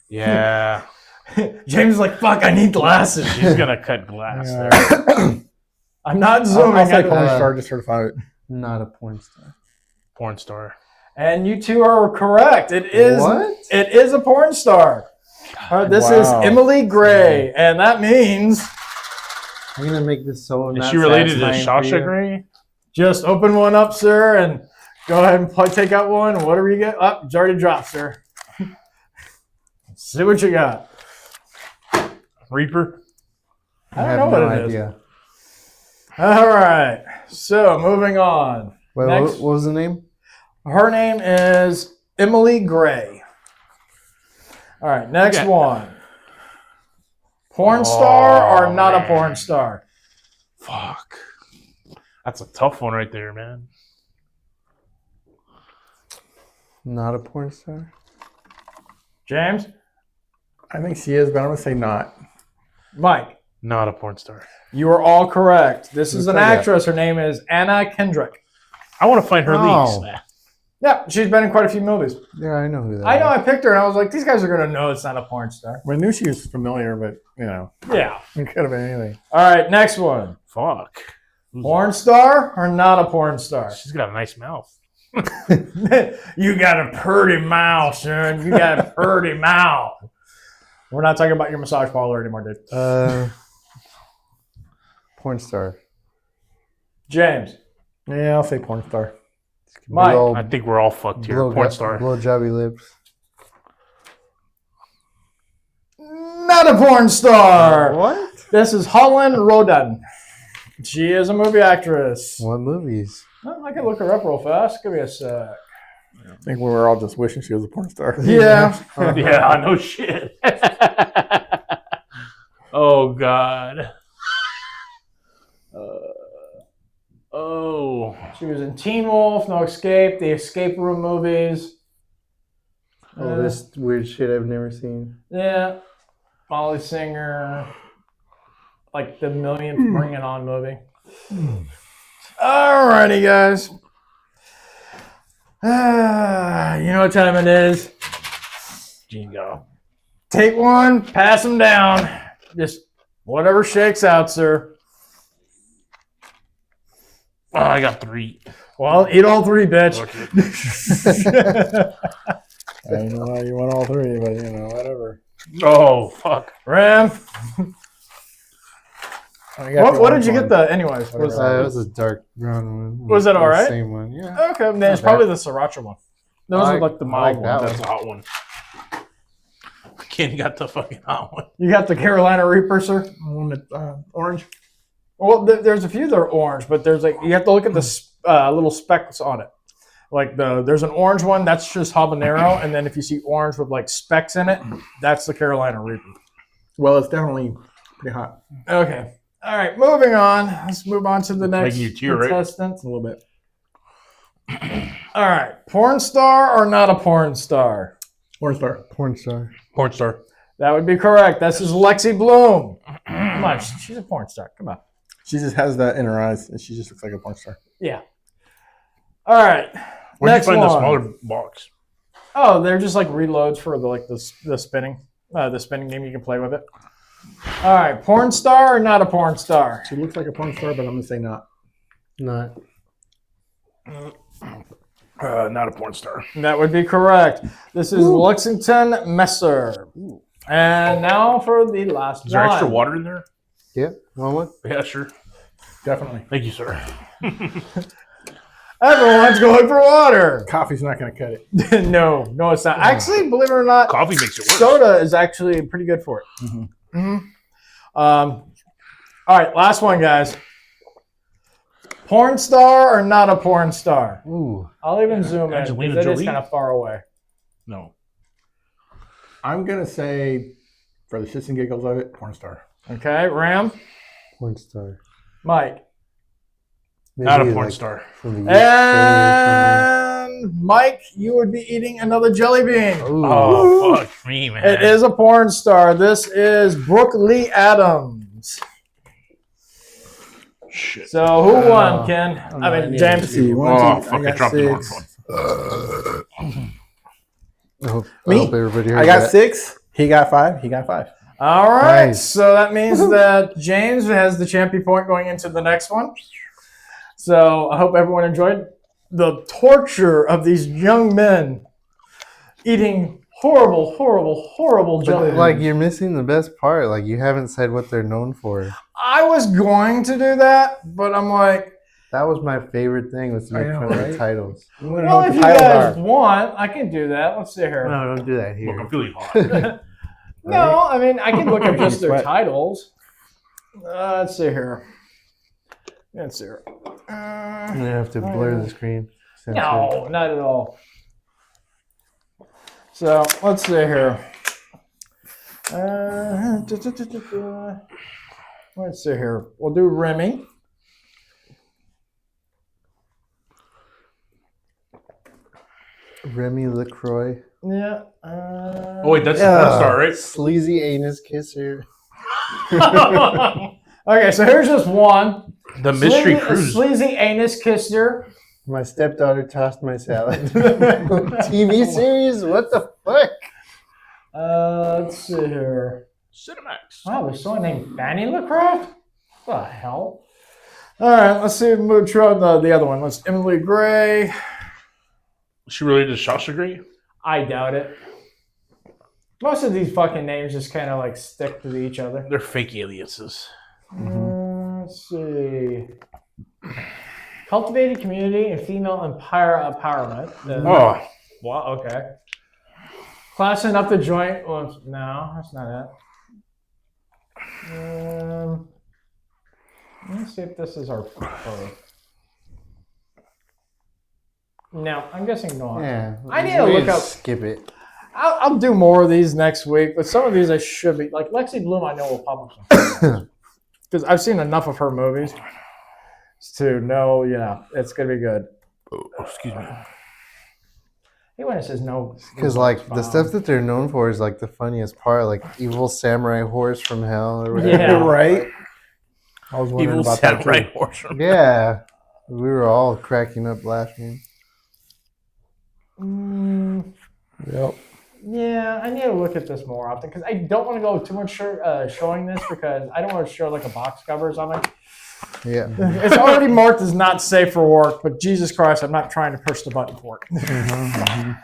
Speaker 2: Yeah,
Speaker 1: James is like, fuck, I need glasses.
Speaker 2: she's gonna cut glass there.
Speaker 1: I'm not zooming.
Speaker 4: I'll say
Speaker 1: at
Speaker 4: porn
Speaker 1: the-
Speaker 4: star just for fun of it.
Speaker 3: Not a porn star.
Speaker 2: Porn star.
Speaker 1: And you two are correct. It is.
Speaker 3: What?
Speaker 1: It is a porn star. This is
Speaker 4: Wow.
Speaker 1: Emily Gray, and that means
Speaker 3: I'm gonna make this so.
Speaker 2: Is
Speaker 3: not
Speaker 2: she related to
Speaker 3: satisfying for
Speaker 2: Sasha
Speaker 3: you.
Speaker 2: Grey?
Speaker 1: just open one up, sir, and go ahead and take out one. Whatever you get. Up, it's already dropped, sir. See what you got.
Speaker 2: Reaper.
Speaker 1: I don't
Speaker 3: have
Speaker 1: know what
Speaker 3: no
Speaker 1: it is.
Speaker 3: idea.
Speaker 1: All right. So moving on.
Speaker 3: Wait,
Speaker 1: Next.
Speaker 3: what was the name?
Speaker 1: Her name is Emily Gray. All right, next
Speaker 2: Okay.
Speaker 1: one. Porn star or
Speaker 2: Oh,
Speaker 1: not a
Speaker 2: man.
Speaker 1: porn star?
Speaker 2: Fuck. That's a tough one right there, man.
Speaker 3: Not a porn star.
Speaker 1: James?
Speaker 4: I think she is, but I'm gonna say not.
Speaker 1: Mike?
Speaker 2: Not a porn star.
Speaker 1: You are all correct. This is an
Speaker 3: Looks like it.
Speaker 1: actress. Her name is Anna Kendrick.
Speaker 2: I want to find her
Speaker 3: Oh.
Speaker 2: leaks.
Speaker 1: Yeah, she's been in quite a few movies.
Speaker 3: Yeah, I know who that
Speaker 1: I know
Speaker 3: is.
Speaker 1: I picked her and I was like, these guys are going to know it's not a porn star.
Speaker 4: I knew she was familiar, but
Speaker 1: Yeah.
Speaker 4: it could have been anything.
Speaker 1: All right, next one.
Speaker 2: Fuck.
Speaker 1: Porn star or not a porn star?
Speaker 2: She's got a nice mouth.
Speaker 1: You got a pretty mouth, son. You got a pretty mouth. We're not talking about your massage parlor anymore, dude.
Speaker 3: Porn star.
Speaker 1: James.
Speaker 4: Yeah, I'll say porn star.
Speaker 1: Mike.
Speaker 3: Big old
Speaker 2: I think we're all fucked here. Porn star.
Speaker 3: Blow jobby lips.
Speaker 1: Not a porn star.
Speaker 3: What?
Speaker 1: This is Holland Rodan. She is a movie actress.
Speaker 3: What movies?
Speaker 1: Well, I can look her up real fast. Give me a sec.
Speaker 4: I think we were all just wishing she was a porn star.
Speaker 1: Yeah.
Speaker 2: Yeah, I know shit. Oh God. Oh.
Speaker 1: She was in Teen Wolf, No Escape, the Escape Room movies.
Speaker 3: Oh, this weird shit I've never seen.
Speaker 1: Yeah. Molly Singer. Like the millionth Bring It On movie. Alrighty, guys. You know what time it is?
Speaker 2: Jingo.
Speaker 1: Take one, pass them down. Just whatever shakes out, sir.
Speaker 2: Oh, I got 3.
Speaker 1: Well, eat all 3, bitch.
Speaker 4: I don't know why you want all 3, but whatever.
Speaker 2: Oh fuck.
Speaker 1: Ram,
Speaker 4: I got
Speaker 1: what did you get anyways?
Speaker 3: It was a dark brown one.
Speaker 1: Was it
Speaker 3: The
Speaker 1: all right?
Speaker 3: Same one, yeah.
Speaker 1: Okay, then it's probably the sriracha one. Those are like the mild
Speaker 3: that
Speaker 1: ones.
Speaker 2: That's a hot one. Ken got the fucking hot one.
Speaker 1: You got the Carolina Reaper, sir?
Speaker 4: One that's orange.
Speaker 1: Well, there's a few that are orange, but there's like you have to look at the little specks on it. Like there's an orange one that's just habanero, and then if you see orange with like specks in it, that's the Carolina Reaper.
Speaker 4: Well, it's definitely pretty hot.
Speaker 1: Okay. All right, moving on. Let's move on to the next
Speaker 2: Making you tear, right?
Speaker 1: contestant.
Speaker 4: A little bit.
Speaker 1: All right, porn star or not a porn star?
Speaker 4: Porn star.
Speaker 3: Porn star.
Speaker 2: Porn star.
Speaker 1: That would be correct. This is Lexi Bloom. Come on, she's a porn star. Come on.
Speaker 4: She just has that in her eyes, and she just looks like a porn star.
Speaker 1: Yeah. All right.
Speaker 2: Where'd
Speaker 1: Next
Speaker 2: you find
Speaker 1: one.
Speaker 2: the smaller box?
Speaker 1: Oh, they're just like reloads for the spinning game. You can play with it. All right, porn star or not a porn star?
Speaker 4: She looks like a porn star, but I'm gonna say not.
Speaker 3: Not.
Speaker 2: Not a porn star.
Speaker 1: That would be correct. This is Lexington Messer. And now for the last
Speaker 2: Is there
Speaker 1: one.
Speaker 2: extra water in there?
Speaker 3: Yeah. Want one?
Speaker 2: Yeah, sure.
Speaker 4: Definitely.
Speaker 2: Thank you, sir.
Speaker 1: Everyone's going for water.
Speaker 4: Coffee's not gonna cut it.
Speaker 1: No, it's not. Actually, believe it or not,
Speaker 2: Coffee makes it worse.
Speaker 1: soda is actually pretty good for it. All right, last one, guys. Porn star or not a porn star?
Speaker 3: Ooh.
Speaker 1: I'll even zoom in
Speaker 2: Angelina
Speaker 1: because it is
Speaker 2: Jolie?
Speaker 1: kind of far away.
Speaker 2: No.
Speaker 4: I'm going to say, for the shits and giggles of it, porn star.
Speaker 1: Okay, Ram,
Speaker 3: Porn star.
Speaker 1: Mike.
Speaker 2: Not a
Speaker 3: Maybe,
Speaker 2: porn
Speaker 3: like,
Speaker 2: star.
Speaker 3: from the UK or
Speaker 1: And Mike, you would be eating another jelly bean.
Speaker 3: something. Ooh.
Speaker 2: Oh, fuck me, man.
Speaker 1: It is a porn star. This is Brooke Lee Adams.
Speaker 2: Shit.
Speaker 1: So who won, Ken? I mean, James.
Speaker 4: Let's see.
Speaker 2: Oh, fuck, I dropped the wrong
Speaker 4: 6.
Speaker 2: one.
Speaker 3: I hope
Speaker 4: Me?
Speaker 3: everybody heard
Speaker 4: I got
Speaker 3: that.
Speaker 4: 6. He got 5. He got 5.
Speaker 1: All right.
Speaker 3: Nice.
Speaker 1: So that means that James has the champion point going into the next one. So I hope everyone enjoyed the torture of these young men eating horrible, horrible, horrible jelly
Speaker 3: But, like,
Speaker 1: beans.
Speaker 3: you're missing the best part. Like, you haven't said what they're known for.
Speaker 1: I was going to do that, but I'm like,
Speaker 3: That was my favorite thing, was to
Speaker 4: I
Speaker 3: make
Speaker 4: know,
Speaker 3: fun of the
Speaker 4: right?
Speaker 3: titles.
Speaker 4: You want to know
Speaker 1: well,
Speaker 4: what
Speaker 1: if
Speaker 4: the
Speaker 1: you
Speaker 4: titles
Speaker 1: guys
Speaker 4: are?
Speaker 1: want, I can do that. Let's see here.
Speaker 3: No, don't do that
Speaker 2: Look,
Speaker 3: here.
Speaker 2: I'm feeling hot.
Speaker 1: No, I mean, I can look at just their
Speaker 4: Sweat.
Speaker 1: titles. Let's see here. Let's see here.
Speaker 3: I'm gonna have to blur the screen. Censor.
Speaker 1: No, not at all. So let's see here. Let's see here. We'll do Remy.
Speaker 3: Remy LaCroix.
Speaker 1: Yeah.
Speaker 2: Oh, wait, that's the porn star, right?
Speaker 3: Sleazy anus kisser.
Speaker 1: Okay, so here's just one.
Speaker 2: The Mystery
Speaker 1: Sleazy-
Speaker 2: Cruise.
Speaker 1: Sleazy anus kisser.
Speaker 3: My stepdaughter tossed my salad. TV series? What the fuck?
Speaker 1: Let's see here.
Speaker 2: Cinemax.
Speaker 1: Wow, there's someone named Fanny LaCroix? What the hell? All right, let's see. Move to the other one. Let's Emily Gray.
Speaker 2: Is she related to Sasha Grey?
Speaker 1: I doubt it. Most of these fucking names just kind of like stick to each other.
Speaker 2: They're fake aliases.
Speaker 1: Let's see. Cultivated community and female empowerment.
Speaker 2: Oh,
Speaker 1: Wow, okay. Classing up the joint. Well, no, that's not it. Let me see if this is our first. No, I'm guessing not.
Speaker 3: Yeah.
Speaker 1: I need to
Speaker 3: we
Speaker 1: look up-
Speaker 3: Skip it.
Speaker 1: I'll do more of these next week, but some of these I should be like Lexi Bloom. I know will pop up because I've seen enough of her movies to know, it's gonna be good.
Speaker 2: oh, excuse me.
Speaker 1: Even when it says no,
Speaker 3: Because, like, the stuff that they're known for is, like, the funniest part. Like, Evil Samurai Horse from Hell or whatever.
Speaker 1: Yeah.
Speaker 4: Right? I was wondering
Speaker 2: Evil
Speaker 4: about that
Speaker 2: Samurai
Speaker 4: too.
Speaker 2: Horse.
Speaker 3: Yeah. We were all cracking up laughing.
Speaker 4: Yep.
Speaker 1: Yeah, I need to look at this more often because I don't want to go too much showing this because I don't want to show like a box cover or something.
Speaker 3: Yeah.
Speaker 1: It's already marked as not safe for work, but Jesus Christ, I'm not trying to push the button for it.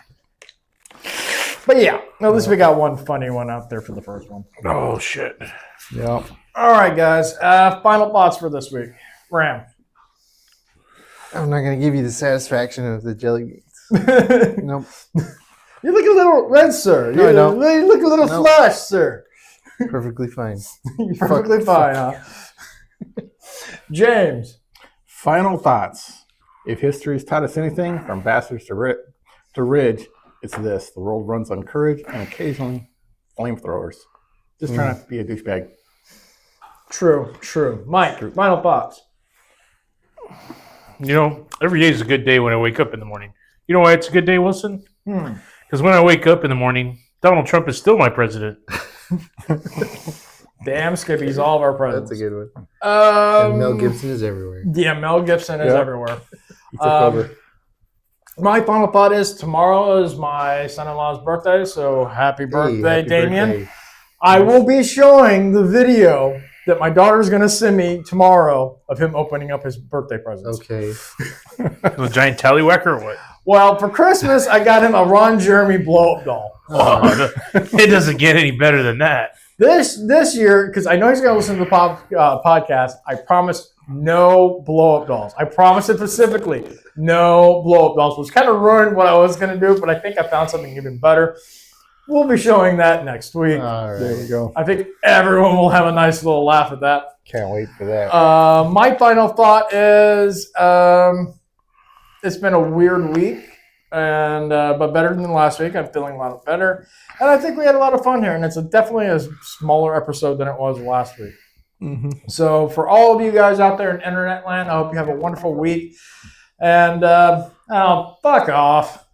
Speaker 1: But yeah, at least we got one funny one out there for the first one.
Speaker 2: Oh, shit.
Speaker 4: Yep.
Speaker 1: All right, guys. Final thoughts for this week. Ram.
Speaker 3: I'm not going to give you the satisfaction of the jelly beans. Nope.
Speaker 1: You look a little red, sir.
Speaker 3: No, I don't.
Speaker 1: You look a little
Speaker 3: No.
Speaker 1: flushed, sir.
Speaker 3: Perfectly fine.
Speaker 1: You're perfectly fine, huh? James.
Speaker 4: Final thoughts. If history's taught us anything, from bastards to Ridge, it's this. The world runs on courage and occasionally flamethrowers. Just try not to be a douchebag.
Speaker 1: True. Mike, final thoughts.
Speaker 2: You know, every day is a good day when I wake up in the morning. You know why it's a good day, Wilson?
Speaker 1: Hmm.
Speaker 2: Because when I wake up in the morning, Donald Trump is still my president.
Speaker 1: Damn, Skippy's all of our presidents.
Speaker 3: That's a good one. And Mel
Speaker 1: Um,
Speaker 3: Gibson is everywhere.
Speaker 1: Yeah, Mel Gibson is
Speaker 4: Yeah.
Speaker 1: everywhere.
Speaker 4: He took over.
Speaker 1: My final thought is tomorrow is my son-in-law's birthday, so happy birthday,
Speaker 3: happy
Speaker 1: Damien.
Speaker 3: birthday.
Speaker 1: I will be showing the video that my daughter's going to send me tomorrow of him opening up his birthday presents.
Speaker 3: Okay.
Speaker 2: The giant tallywhacker or what?
Speaker 1: Well, for Christmas, I got him a Ron Jeremy blow-up doll.
Speaker 2: Oh, it doesn't get any better than that.
Speaker 1: This year, because I know he's going to listen to the podcast, I promised no blow-up dolls. I promised it specifically, no blow-up dolls, which kind of ruined what I was going to do, but I think I found something even better. We'll be showing that next week.
Speaker 3: All
Speaker 4: There
Speaker 3: right.
Speaker 4: we go.
Speaker 1: I think everyone will have a nice little laugh at that.
Speaker 4: Can't wait for that.
Speaker 1: My final thought is it's been a weird week. and but better than last week. I'm feeling a lot better, and I think we had a lot of fun here. And it's definitely a smaller episode than it was last week. So for all of you guys out there in internet land, I hope you have a wonderful week. And oh, fuck off.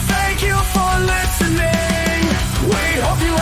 Speaker 7: Thank you for listening. We hope you